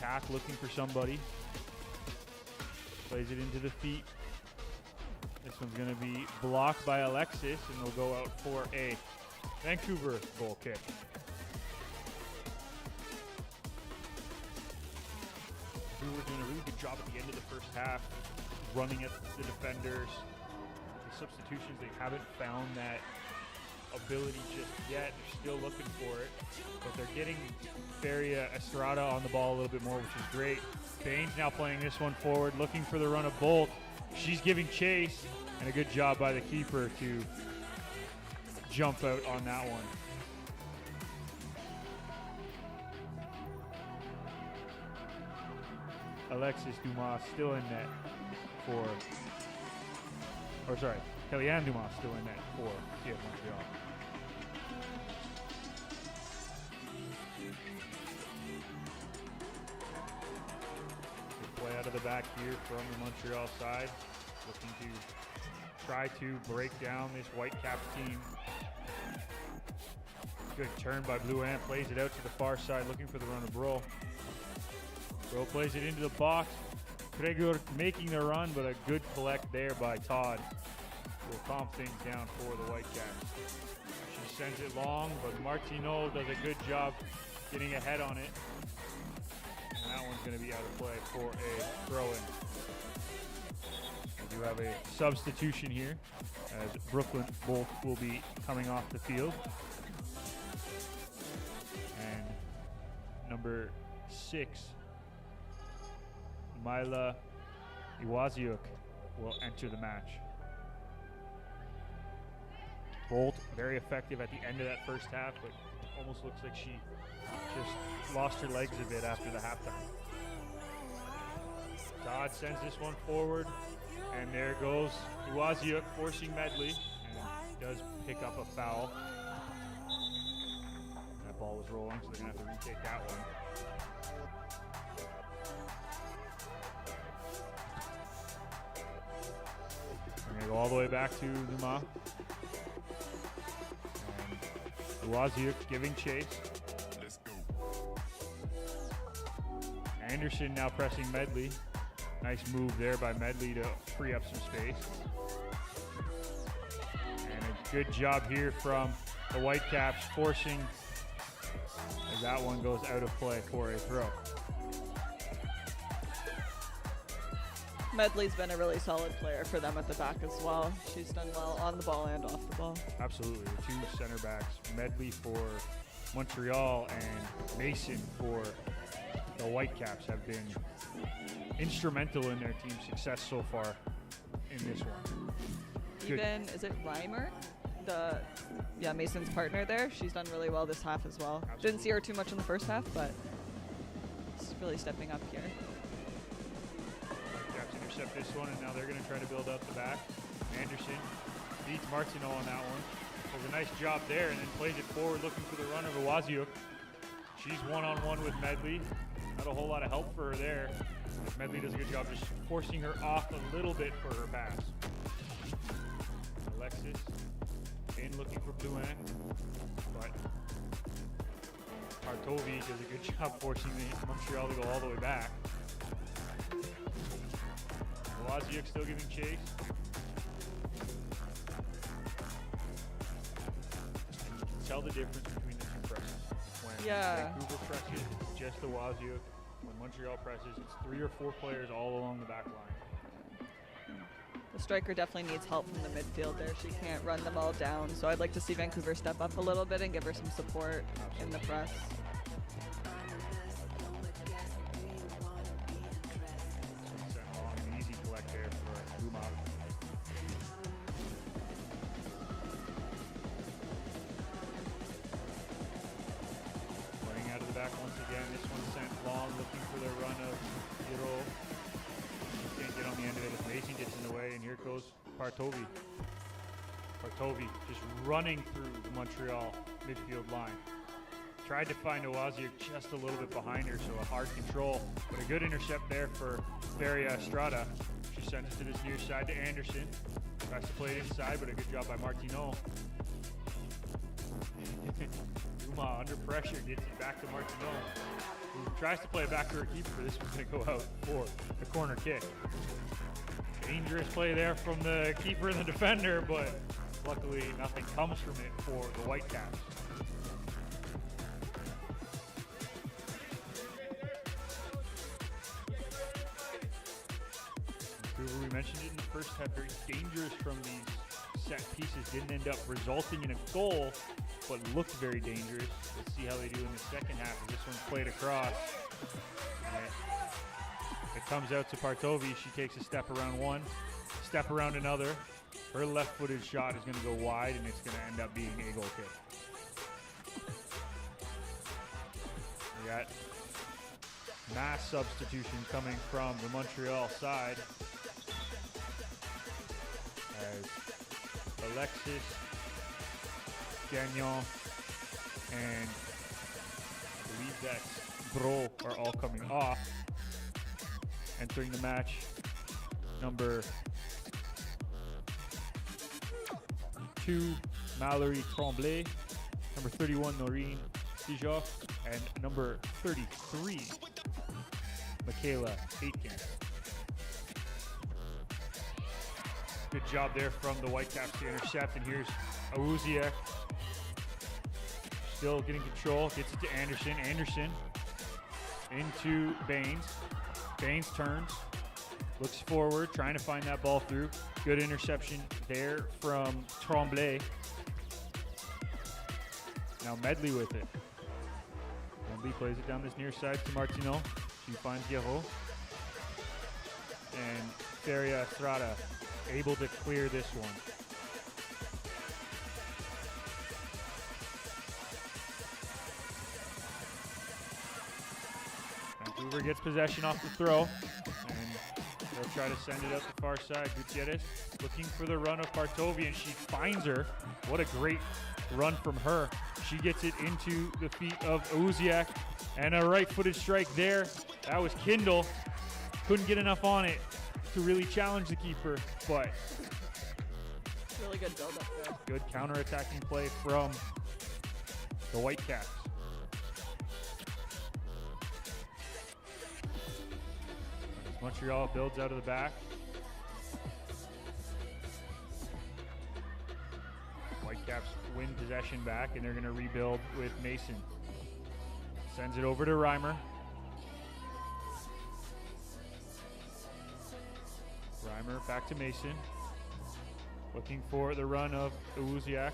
Tack looking for somebody. Plays it into the feet. This one's going to be blocked by Alexis, and they'll go out for a Vancouver goal kick. Vancouver doing a really good job at the end of the first half, running at the defenders. The substitutions, they haven't found that ability just yet. They're still looking for it, but they're getting Feria Estrada on the ball a little bit more, which is great. Baines now playing this one forward, looking for the run of Bolt. She's giving chase, and a good job by the keeper to jump out on that one. Alexis Dumas still in net for, Kellyanne Dumas still in net for CF Montreal. Good play out of the back here from the Montreal side, looking to try to break down this Whitecaps team. Good turn by Blouin, plays it out to the far side, looking for the run of Bro. Bro plays it into the box. Gregor making the run, but a good collect there by Todd. Will calm things down for the Whitecaps. She sends it long, but Martineau does a good job getting ahead on it. And that one's going to be out of play for a throw-in. We do have a substitution here, as Brooklyn both will be coming off the field. And number 6, Myla Iwaziuk will enter the match. Bolt, very effective at the end of that first half, but almost looks like she just lost her legs a bit after the halftime. Todd sends this one forward, and there goes Iwaziuk forcing Medley, and does pick up a foul. That ball was rolling, so they're going to have to retake that one. We're going to go all the way back to Numa. And Iwaziuk giving chase. Let's go. Anderson now pressing Medley. Nice move there by Medley to free up some space. And a good job here from the Whitecaps forcing, as that one goes out of play for a throw. Medley's been a really solid player for them at the back as well. She's done well on the ball and off the ball. Absolutely. The two center backs, Medley for Montreal and Mason for the Whitecaps, have been instrumental in their team's success so far in this one. Even, is it Reimer? Mason's partner there. She's done really well this half as well. Absolutely. Didn't see her too much in the first half, but she's really stepping up here. Whitecaps intercept this one, and now they're going to try to build up the back. Anderson beats Martineau on that one. Does a nice job there, and then plays it forward looking for the run of Iwaziuk. She's one-on-one with Medley. Not a whole lot of help for her there. Medley does a good job just forcing her off a little bit for her pass. Alexis in looking for Blouin, but Partovi does a good job forcing the Montreal to go all the way back. Iwaziuk still giving chase. And you can tell the difference between the two presses. When Vancouver presses, it's just Iwaziuk. When Montreal presses, it's 3 or 4 players all along the back line. The striker definitely needs help from the midfield there. She can't run them all down. So I'd like to see Vancouver step up a little bit and give her some support in the press. Sent along an easy collect there for Guma. Playing out of the back once again. This one sent long, looking for the run of Giro. Can't get on the end of it as Mason gets in the way, and here goes Partovi. Partovi just running through the Montreal midfield line. Tried to find Iwaziuk just a little bit behind her, so a hard control, but a good intercept there for Feria Estrada. She sends it to this near side to Anderson. Tries to play it inside, but a good job by Martineau. Uma under pressure gets it back to Martineau, who tries to play it back to her keeper, but this one's going to go out for the corner kick. Dangerous play there from the keeper and the defender, but luckily nothing comes from it for the Whitecaps. We mentioned it in the first half, very dangerous from these set pieces. Didn't end up resulting in a goal, but looked very dangerous. Let's see how they do in the second half. This one's played across. It comes out to Partovi. She takes a step around one, step around another. Her left-footed shot is going to go wide, and it's going to end up being a goal kick. We got mass substitution coming from the Montreal side, as Alexis, Gagnon, and I believe that's Bro are all coming off. Entering the match, number 2, Mallory Tremblay, number 31, Noreen Sijoff, and number 33, Michaela Aitken. Good job there from the Whitecaps to intercept, and here's Awuziak. Still getting control, gets it to Anderson. Anderson into Baines. Baines turns, looks forward, trying to find that ball through. Good interception there from Tremblay. Now Medley with it. Medley plays it down this near side to Martineau. She finds Guerreau. And Feria Estrada able to clear this one. Vancouver gets possession off the throw, and they'll try to send it up the far side. Gutierrez looking for the run of Partovian. She finds her. What a great run from her. She gets it into the feet of Awuziak, and a right-footed strike there. That was Kindle. Couldn't get enough on it to really challenge the keeper, but Really good build-up there. good counter-attacking play from the Whitecaps. Montreal builds out of the back. Whitecaps win possession back, and they're going to rebuild with Mason. Sends it over to Reimer. Reimer back to Mason. Looking for the run of Awuziak.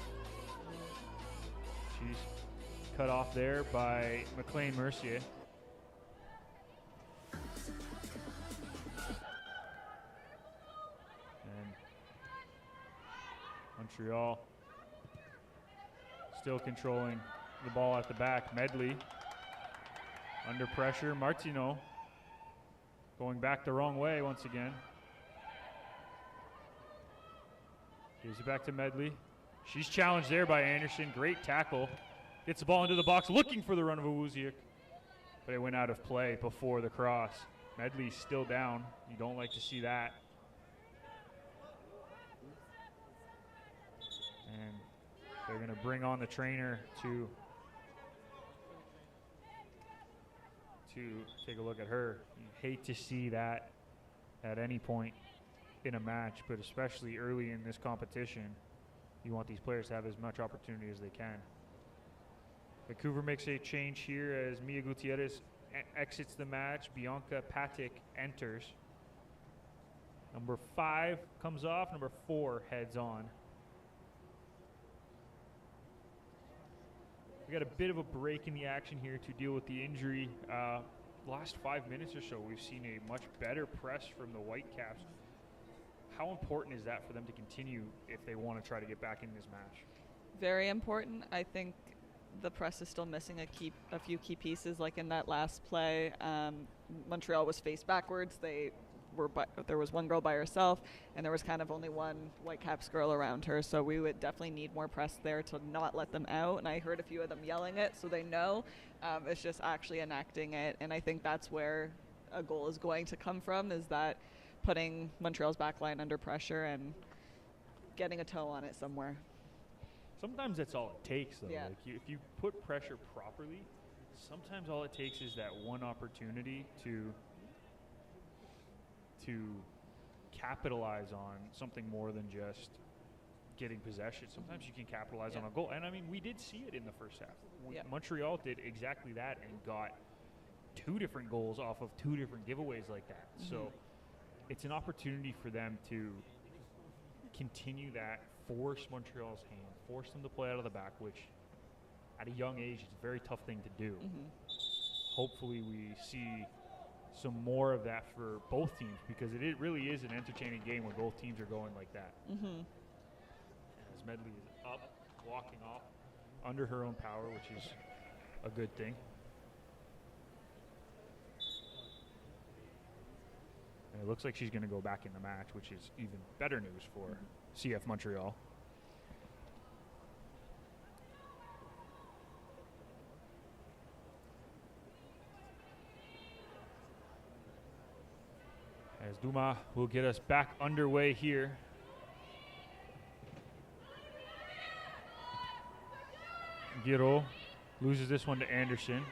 She's cut off there by McLean Mercier. And Montreal still controlling the ball at the back. Medley under pressure. Martineau going back the wrong way once again. Gives it back to Medley. She's challenged there by Anderson. Great tackle. Gets the ball into the box, looking for the run of Awuziak, but it went out of play before the cross. Medley's still down. You don't like to see that. And they're going to bring on the trainer to take a look at her. You hate to see that at any point in a match, but especially early in this competition, you want these players to have as much opportunity as they can. Vancouver makes a change here as Mia Gutierrez exits the match. Bianca Patek enters. Number 5 comes off. Number 4 heads on. We got a bit of a break in the action here to deal with the injury. Last 5 minutes or so, we've seen a much better press from the Whitecaps. How important is that for them to continue if they want to try to get back in this match? Very important. I think the press is still missing a few key pieces. Like in that last play, Montreal was faced backwards. There was one girl by herself, and there was kind of only one Whitecaps girl around her. So we would definitely need more press there to not let them out. And I heard a few of them yelling it, so they know. It's just actually enacting it, and I think that's where a goal is going to come from. Is that putting Montreal's backline under pressure and getting a toe on it somewhere. Sometimes that's all it takes, though. Yeah. Like if you put pressure properly, sometimes all it takes is that one opportunity to capitalize on something more than just getting possession. Sometimes you can capitalize on a goal. And, I mean, we did see it in the first half. Montreal did exactly that and got 2 different goals off of 2 different giveaways like that. So it's an opportunity for them to continue that, force Montreal's hand, force them to play out of the back, which at a young age is a very tough thing to do. Hopefully we see some more of that for both teams, because it really is an entertaining game when both teams are going like that. As Medley is up, walking off under her own power, which is a good thing. And it looks like she's going to go back in the match, which is even better news for CF Montreal. As Duma will get us back underway here. Giro loses this one to Anderson.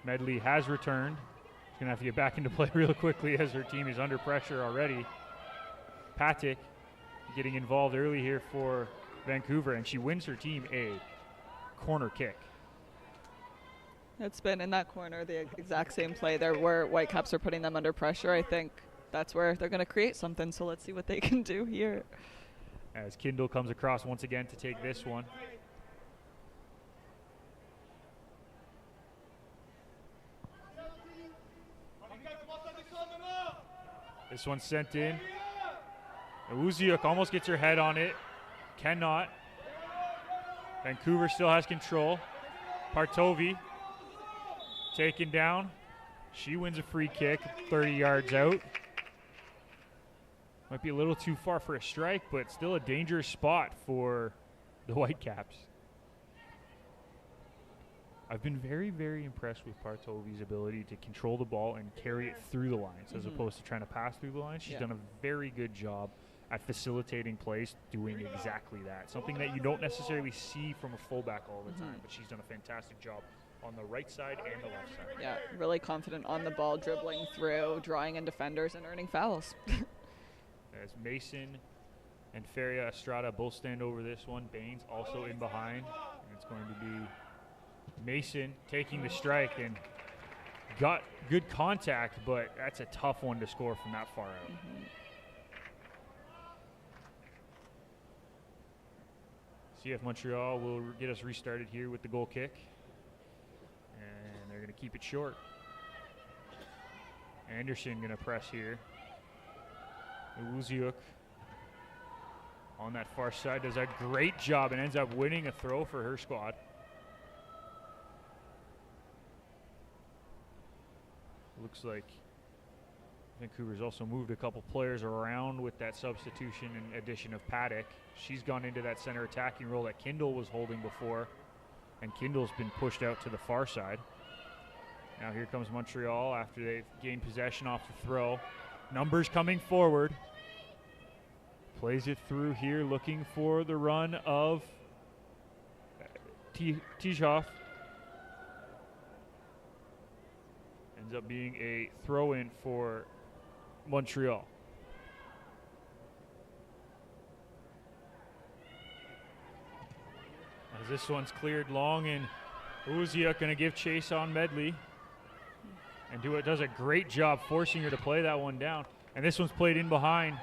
Medley has returned. She's going to have to get back into play real quickly as her team is under pressure already. Patek getting involved early here for Vancouver, and she wins her team a corner kick. It's been in that corner, the exact same play there where Whitecaps are putting them under pressure. I think that's where they're going to create something, so let's see what they can do here. As Kindle comes across once again to take this one. This one's sent in. Uziuk almost gets her head on it. Cannot. Vancouver still has control. Partovi taken down. She wins a free kick 30 yards out. Might be a little too far for a strike, but still a dangerous spot for the Whitecaps. I've been very, very impressed with Partovi's ability to control the ball and carry it through the lines as opposed to trying to pass through the lines. She's done a very good job at facilitating plays, doing exactly that. Something that you don't necessarily see from a fullback all the time, but she's done a fantastic job on the right side and the left side. Yeah, really confident on the ball, dribbling through, drawing in defenders, and earning fouls. As Mason and Feria Estrada both stand over this one. Baines also in behind. And it's going to be Mason taking the strike and got good contact, but that's a tough one to score from that far out. CF Montreal will get us restarted here with the goal kick. And they're going to keep it short. Anderson going to press here. Uziuk on that far side does a great job and ends up winning a throw for her squad. Looks like Vancouver's also moved a couple players around with that substitution and addition of Patek. She's gone into that center attacking role that Kindle was holding before, and Kindle's been pushed out to the far side. Now here comes Montreal after they've gained possession off the throw. Numbers coming forward. Plays it through here, looking for the run of Tijoff. Ends up being a throw-in for Montreal. As this one's cleared long, and Uziuk going to give chase on Medley. And does a great job forcing her to play that one down. And this one's played in behind.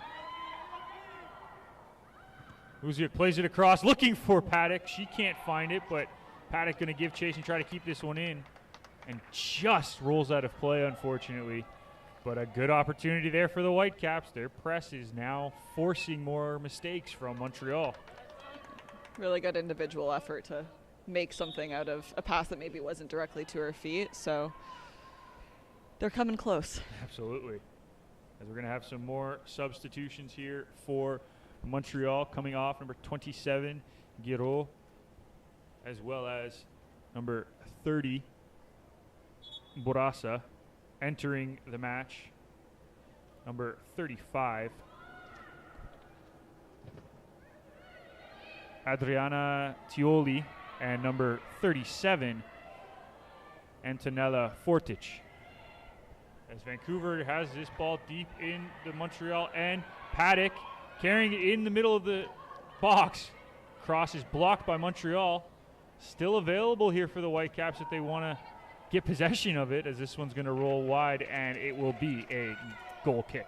Uziuk plays it across, looking for Patek. She can't find it, but Patek going to give chase and try to keep this one in. And just rolls out of play, unfortunately. But a good opportunity there for the Whitecaps. Their press is now forcing more mistakes from Montreal. Really good individual effort to make something out of a pass that maybe wasn't directly to her feet. So they're coming close. Absolutely. As we're going to have some more substitutions here for Montreal, coming off number 27, Giro, as well as number 30, Bourassa, entering the match, number 35, Adriana Tioli, and number 37, Antonella Fortic. As Vancouver has this ball deep in the Montreal end, Patek carrying it in the middle of the box. Cross is blocked by Montreal. Still available here for the Whitecaps if they want to get possession of it, as this one's going to roll wide, and it will be a goal kick.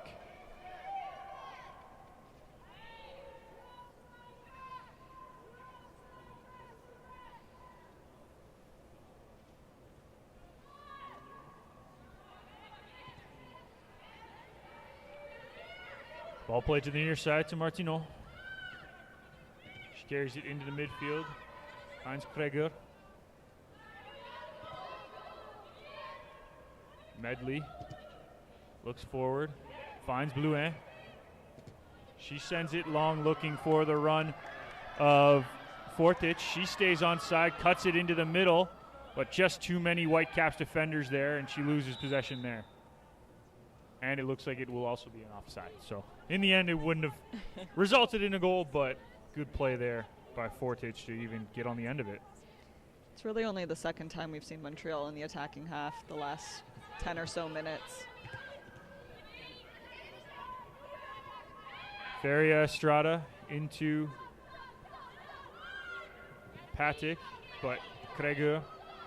Ball played to the near side to Martineau. She carries it into the midfield. Heinz Kreger. Medley looks forward, finds Blouin. She sends it long, looking for the run of Fortic. She stays on side, cuts it into the middle, but just too many Whitecaps defenders there, and she loses possession there. and it looks like it will also be an offside. So in the end, it wouldn't have resulted in a goal, but good play there by Fortage to even get on the end of it. It's really only the second time we've seen Montreal in the attacking half the last 10 or so minutes. Feria Estrada into Patik, but Krieger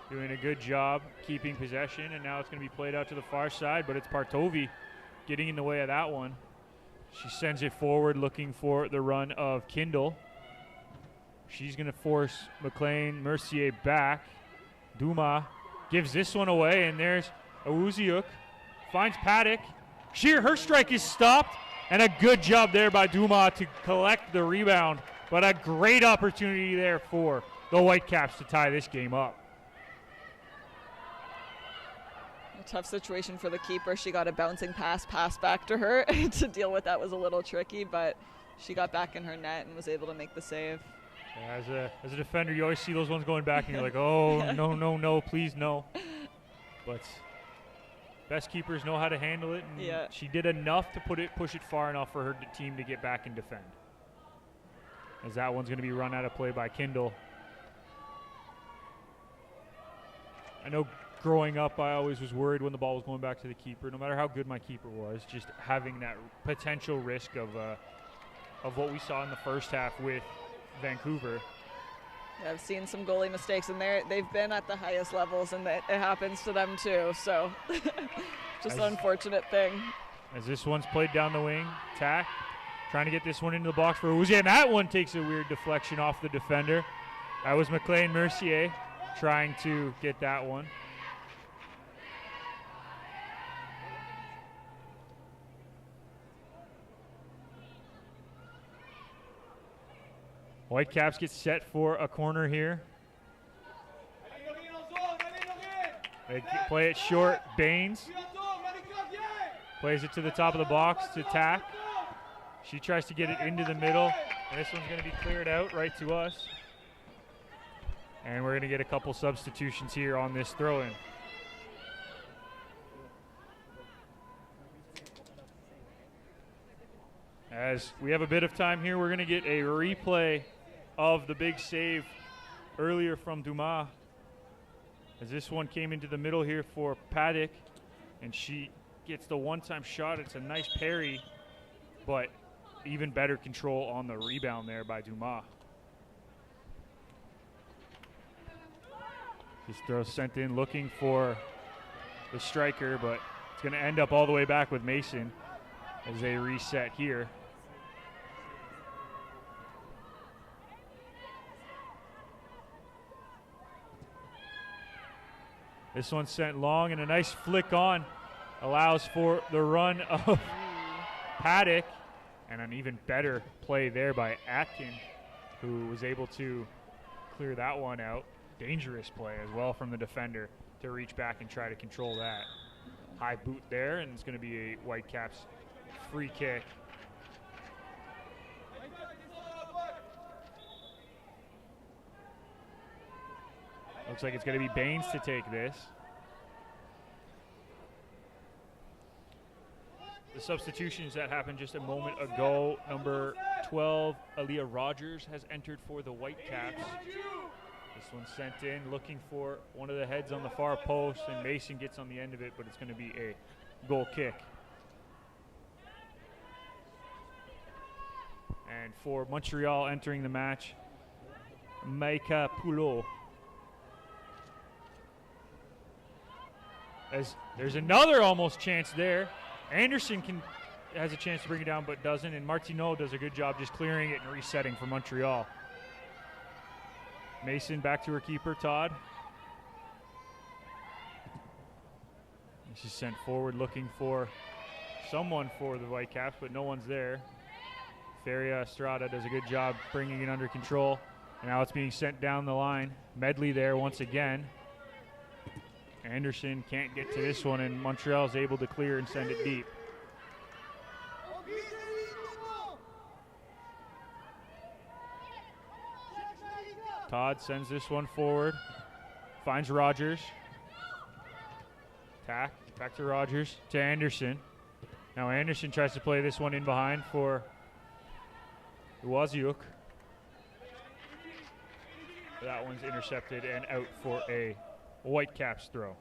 doing a good job keeping possession, and now it's going to be played out to the far side, but it's Partovi getting in the way of that one. She sends it forward looking for the run of Kindle. She's going to force McLean Mercier back. Duma gives this one away, and there's Awuziuk. Finds Paddock. Her strike is stopped, and a good job there by Duma to collect the rebound, but a great opportunity there for the Whitecaps to tie this game up. A tough situation for the keeper. She got a bouncing pass back to her. To deal with that was a little tricky, but she got back in her net and was able to make the save. Yeah, as a defender, you always see those ones going back, and you're like, oh, no, please, no. But best keepers know how to handle it, and she did enough to push it far enough for her team to get back and defend. As that one's going to be run out of play by Kindle. I know growing up, I always was worried when the ball was going back to the keeper, no matter how good my keeper was, just having that potential risk of what we saw in the first half with Vancouver. Yeah, I've seen some goalie mistakes, and they've been at the highest levels, and it happens to them too. So, just an unfortunate thing. As this one's played down the wing, Tack trying to get this one into the box for Uzi, and that one takes a weird deflection off the defender. That was McLean Mercier trying to get that one. Whitecaps get set for a corner here. They play it short. Baines plays it to the top of the box to Tack. She tries to get it into the middle, and this one's going to be cleared out right to us. And we're going to get a couple substitutions here on this throw-in. As we have a bit of time here, we're going to get a replay of the big save earlier from Dumas. As this one came into the middle here for Paddock, and she gets the one-time shot. It's a nice parry, but even better control on the rebound there by Dumas. This throw sent in looking for the striker, but it's going to end up all the way back with Mason as they reset here. This one's sent long, and a nice flick on allows for the run of Paddock, and an even better play there by Atkin, who was able to clear that one out. Dangerous play as well from the defender to reach back and try to control that. High boot there, and it's going to be a Whitecaps free kick. Looks like it's going to be Baines to take this. The substitutions that happened just a moment ago. Number 12, Aaliyah Rogers, has entered for the Whitecaps. This one's sent in, looking for one of the heads on the far post, and Mason gets on the end of it, but it's going to be a goal kick. And for Montreal entering the match, Maika Poulot. As there's another almost chance there. Anderson has a chance to bring it down but doesn't, and Martineau does a good job just clearing it and resetting for Montreal. Mason back to her keeper, Todd. She's sent forward looking for someone for the Whitecaps, but no one's there. Feria Estrada does a good job bringing it under control, and now it's being sent down the line. Medley there once again. Anderson can't get to this one, and Montreal is able to clear and send it deep. Todd sends this one forward, finds Rogers. Back to Rogers, to Anderson. Now Anderson tries to play this one in behind for Waziuk. That one's intercepted and out for a Whitecaps throw.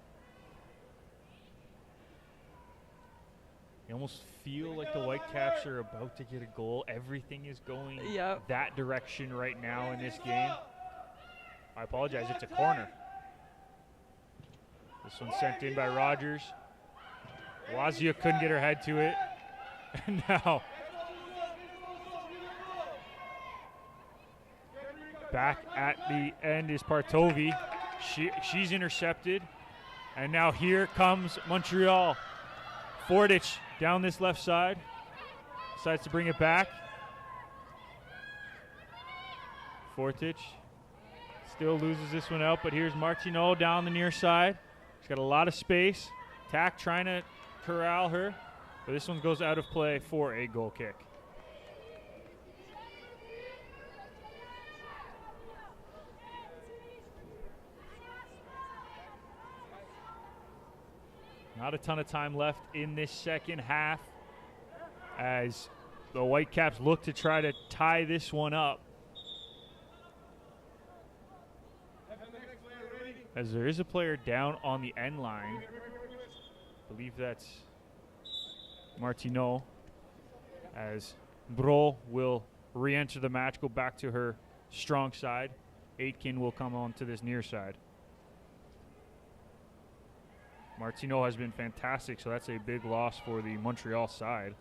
You almost feel like the Whitecaps are about to get a goal. Everything is going that direction right now in this game. I apologize, it's a corner. This one's sent in by Rogers. Wazia couldn't get her head to it. And now back at the end is Partovi. She's intercepted. And now here comes Montreal. Fordich down this left side. Decides to bring it back. Fortich still loses this one out, but here's Martineau down the near side. She's got a lot of space. Tack trying to corral her, but this one goes out of play for a goal kick. Not a ton of time left in this second half as the Whitecaps look to try to tie this one up. As there is a player down on the end line. I believe that's Martineau. As Bro will re-enter the match, go back to her strong side. Aitken will come on to this near side. Martineau has been fantastic, so that's a big loss for the Montreal side,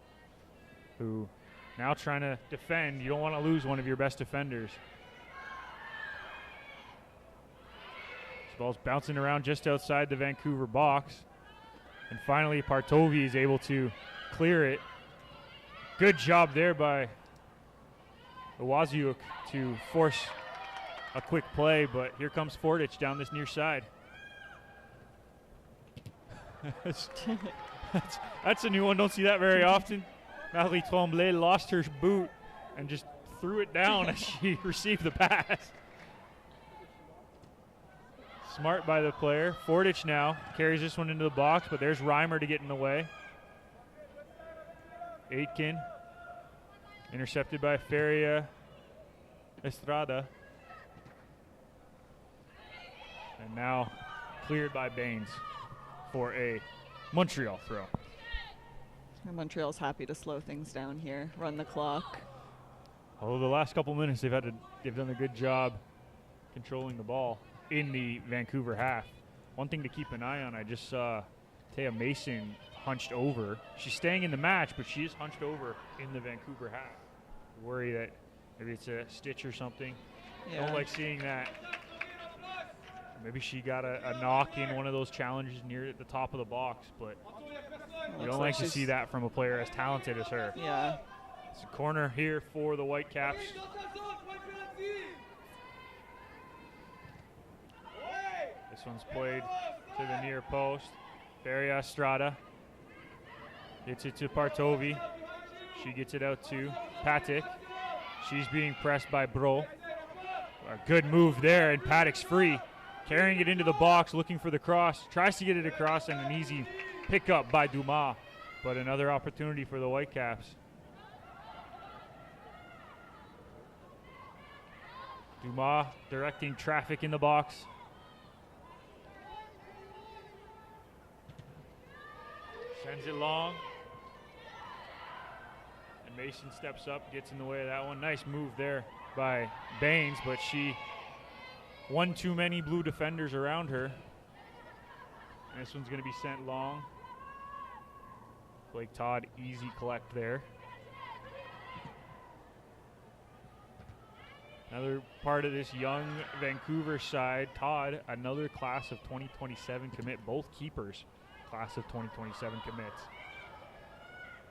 who now trying to defend. You don't want to lose one of your best defenders. This ball's bouncing around just outside the Vancouver box. And finally, Partovi is able to clear it. Good job there by Waziuk to force a quick play, but here comes Fordich down this near side. That's a new one. Don't see that very often. Marie Tremblay lost her boot and just threw it down as she received the pass. Smart by the player. Fordich now carries this one into the box, but there's Reimer to get in the way. Aitken intercepted by Feria Estrada. And now cleared by Baines for a Montreal throw. And Montreal's happy to slow things down here, run the clock. Although the last couple minutes they've done a good job controlling the ball in the Vancouver half. One thing to keep an eye on, I just saw Taya Mason hunched over. She's staying in the match, but she is hunched over in the Vancouver half. Worry that maybe it's a stitch or something. Yeah. Don't like seeing that. Maybe she got a knock in one of those challenges near at the top of the box, but you don't like to see that from a player as talented as her. Yeah. It's a corner here for the Whitecaps. This one's played to the near post. Feria Estrada gets it to Partovi. She gets it out to Patek. She's being pressed by Bro. A good move there, and Patek's free. Carrying it into the box, looking for the cross. Tries to get it across, and an easy pickup by Dumas. But another opportunity for the Whitecaps. Dumas directing traffic in the box. Sends it long. And Mason steps up, gets in the way of that one. Nice move there by Baines, but she one too many blue defenders around her. And this one's going to be sent long. Blake Todd, easy collect there. Another part of this young Vancouver side, Todd, another class of 2027 commit. Both keepers, class of 2027 commits.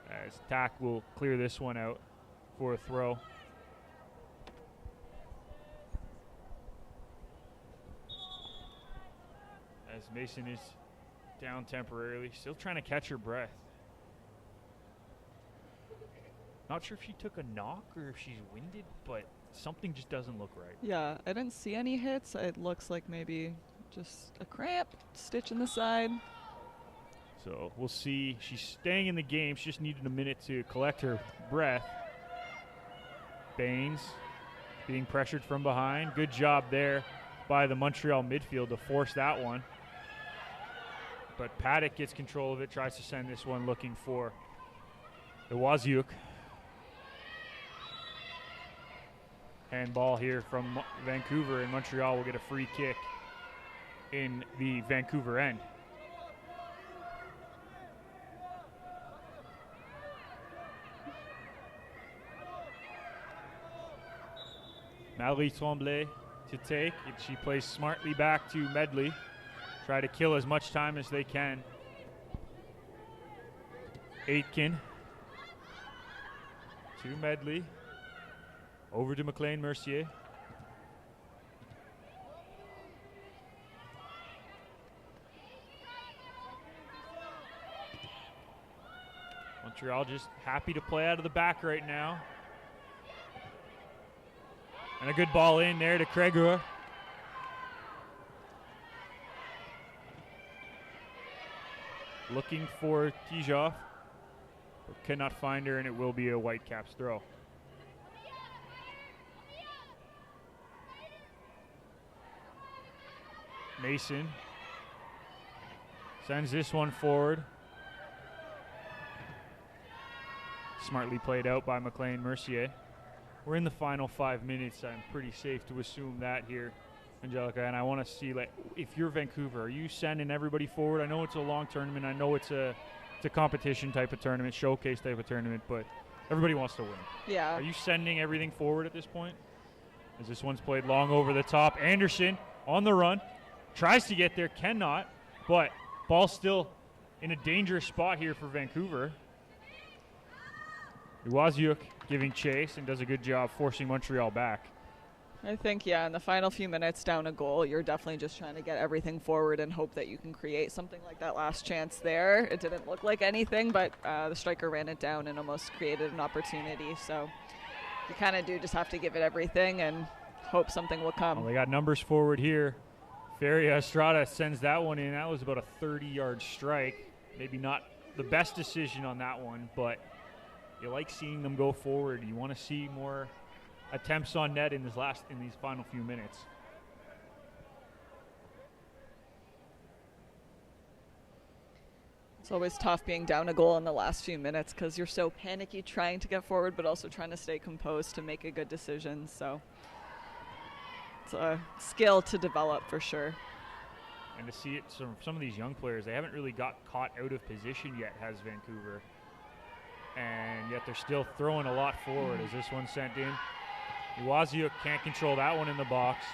As Tack will clear this one out for a throw. As Mason is down temporarily, still trying to catch her breath. Not sure if she took a knock or if she's winded, but something just doesn't look right. Yeah, I didn't see any hits. It looks like maybe just a cramp, stitch in the side. So we'll see. She's staying in the game. She just needed a minute to collect her breath. Baines being pressured from behind. Good job there by the Montreal midfield to force that one. But Paddock gets control of it, tries to send this one looking for Iwaziuk. Handball here from Vancouver, and Montreal will get a free kick in the Vancouver end. Marie Tremblay to take. She plays smartly back to Medley. Try to kill as much time as they can. Aitken to Medley. Over to McLean Mercier. Montreal just happy to play out of the back right now. And a good ball in there to Kregur. Looking for Tijoff, but cannot find her, and it will be a Whitecaps throw. Mason sends this one forward. Smartly played out by McLean Mercier. We're in the final 5 minutes. I'm pretty safe to assume that here, Angelica, and I want to see, like, if you're Vancouver, are you sending everybody forward? I know it's a long tournament. I know it's a competition type of tournament, showcase type of tournament, but everybody wants to win. Yeah. Are you sending everything forward at this point? As this one's played long over the top. Anderson on the run. Tries to get there, cannot, but ball still in a dangerous spot here for Vancouver. Iwaziuk giving chase and does a good job forcing Montreal back. I think, yeah, in the final few minutes down a goal, you're definitely just trying to get everything forward and hope that you can create something like that last chance there. It didn't look like anything, but the striker ran it down and almost created an opportunity. So you kind of do just have to give it everything and hope something will come. Well, they got numbers forward here. Feria Estrada sends that one in. That was about a 30-yard strike. Maybe not the best decision on that one, but you like seeing them go forward. You want to see more attempts on net in these final few minutes. It's always tough being down a goal in the last few minutes because you're so panicky trying to get forward, but also trying to stay composed to make a good decision. So it's a skill to develop for sure. And to see it, some of these young players, they haven't really got caught out of position yet, has Vancouver. And yet they're still throwing a lot forward as this one's sent in. Iwaziuk can't control that one in the box.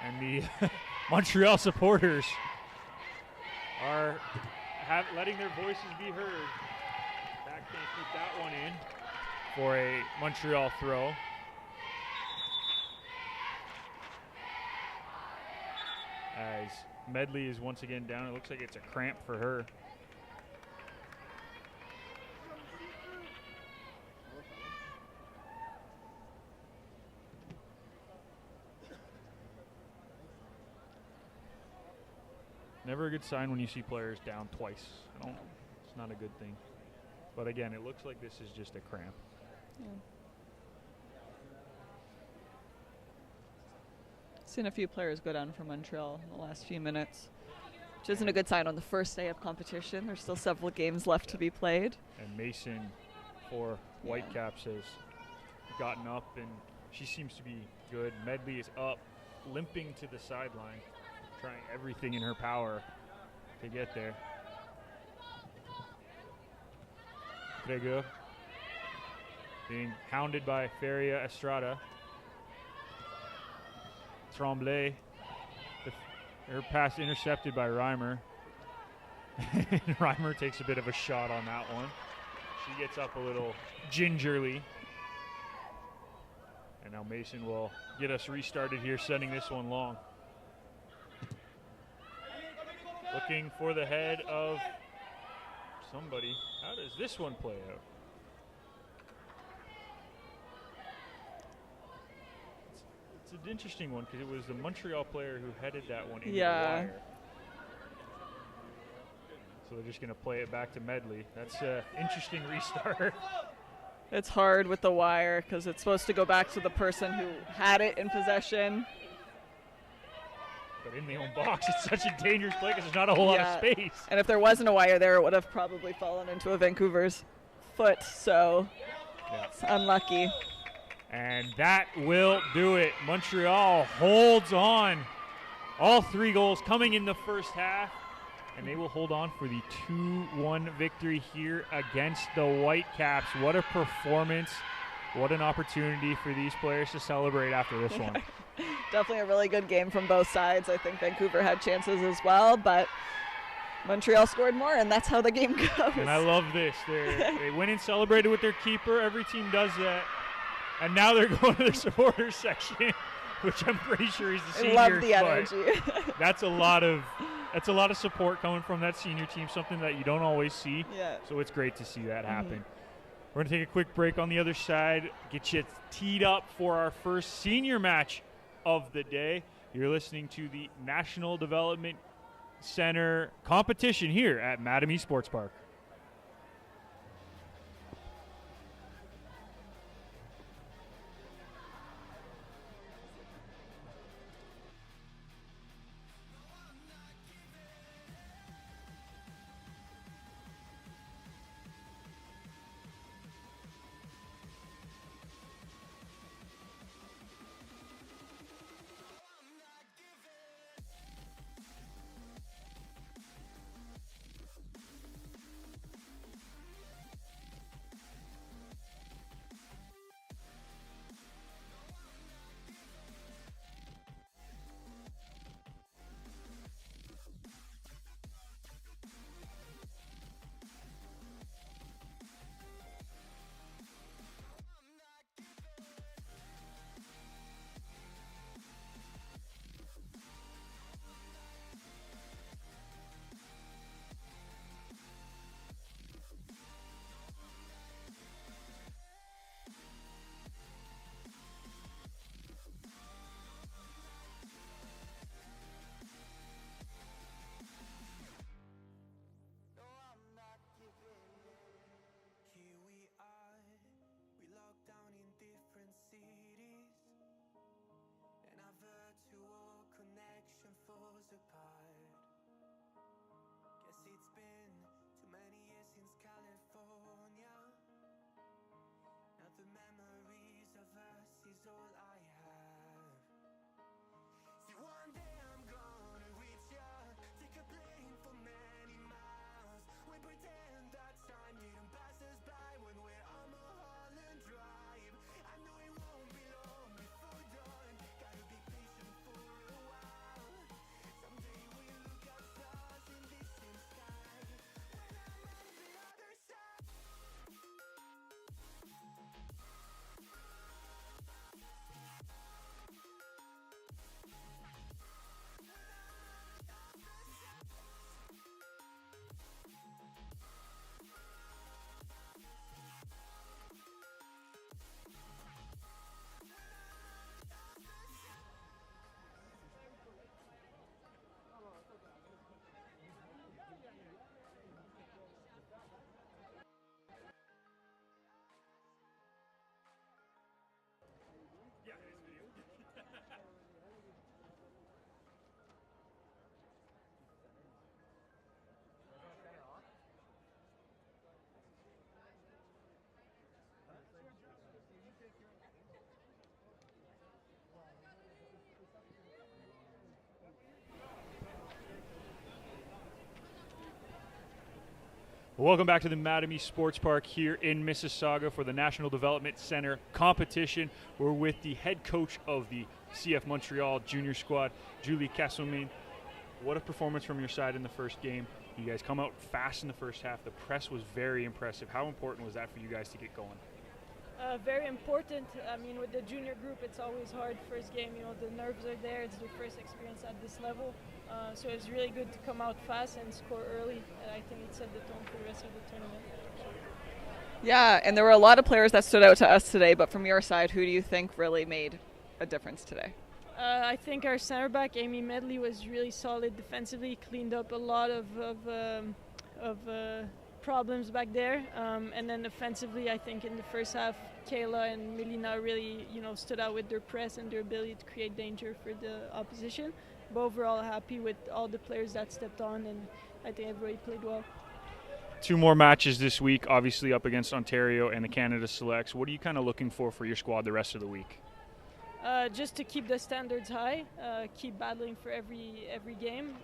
And the Montreal supporters are letting their voices be heard. That can't keep that one in for a Montreal throw. As Medley is once again down. It looks like it's a cramp for her. Never a good sign when you see players down twice. It's not a good thing. But again, it looks like this is just a cramp. Yeah. Seen a few players go down for Montreal in the last few minutes, which isn't a good sign on the first day of competition. There's still several games left to be played. And Mason for Whitecaps has gotten up, and she seems to be good. Medley is up, limping to the sideline, trying everything in her power to get there. Tregueux being hounded by Feria Estrada. Tremblay, her pass intercepted by Reimer. Reimer takes a bit of a shot on that one. She gets up a little gingerly. And now Mason will get us restarted here, sending this one long. Looking for the head of somebody. How does this one play out? It's an interesting one because it was the Montreal player who headed that one into the wire. So So they're just going to play it back to Medley. That's an interesting restart. It's hard with the wire because it's supposed to go back to the person who had it in possession. But in the own box, it's such a dangerous play because there's not a whole lot of space. And if there wasn't a wire there, it would have probably fallen into a Vancouver's foot. So it's unlucky. And that will do it. Montreal holds on. All 3 goals coming in the first half. And they will hold on for the 2-1 victory here against the Whitecaps. What a performance. What an opportunity for these players to celebrate after this one. Definitely a really good game from both sides. I think Vancouver had chances as well, but Montreal scored more, and that's how the game goes. And I love this. They went and celebrated with their keeper. Every team does that. And now they're going to the supporters section, which I'm pretty sure is the seniors. I love the energy. That's a lot of support coming from that senior team, something that you don't always see. Yeah. So it's great to see that happen. We're going to take a quick break on the other side, get you teed up for our first senior match of the day. You're listening to the National Development Center competition here at Mattamy Sports Park. Welcome back to the Mattamy Sports Park here in Mississauga for the National Development Center competition. We're with the head coach of the CF Montreal junior squad, Julie Casselmain. What a performance from your side in the first game. You guys come out fast in the first half. The press was very impressive. How important was that for you guys to get going? Very important. I mean, with the junior group, it's always hard. First game, the nerves are there. It's their first experience at this level. So it's really good to come out fast and score early. And I think it set the tone for the rest of the tournament. Yeah, and there were a lot of players that stood out to us today. But from your side, who do you think really made a difference today? I think our center back, Amy Medley, was really solid defensively, cleaned up a lot of of problems back there. And then offensively, I think in the first half, Kayla and Melina really, stood out with their press and their ability to create danger for the opposition. But overall, happy with all the players that stepped on, and I think everybody played well. 2 more matches this week, obviously up against Ontario and the Canada Selects. What are you kind of looking for your squad the rest of the week? Just to keep the standards high, keep battling for every game,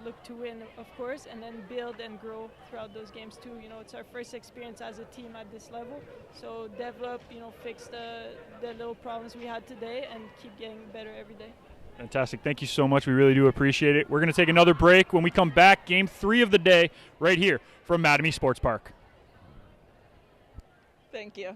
look to win, of course, and then build and grow throughout those games too. It's our first experience as a team at this level, so develop, fix the little problems we had today, and keep getting better every day. Fantastic. Thank you so much. We really do appreciate it. We're going to take another break. When we come back, Game 3 of the day right here from Mattamy Sports Park. Thank you.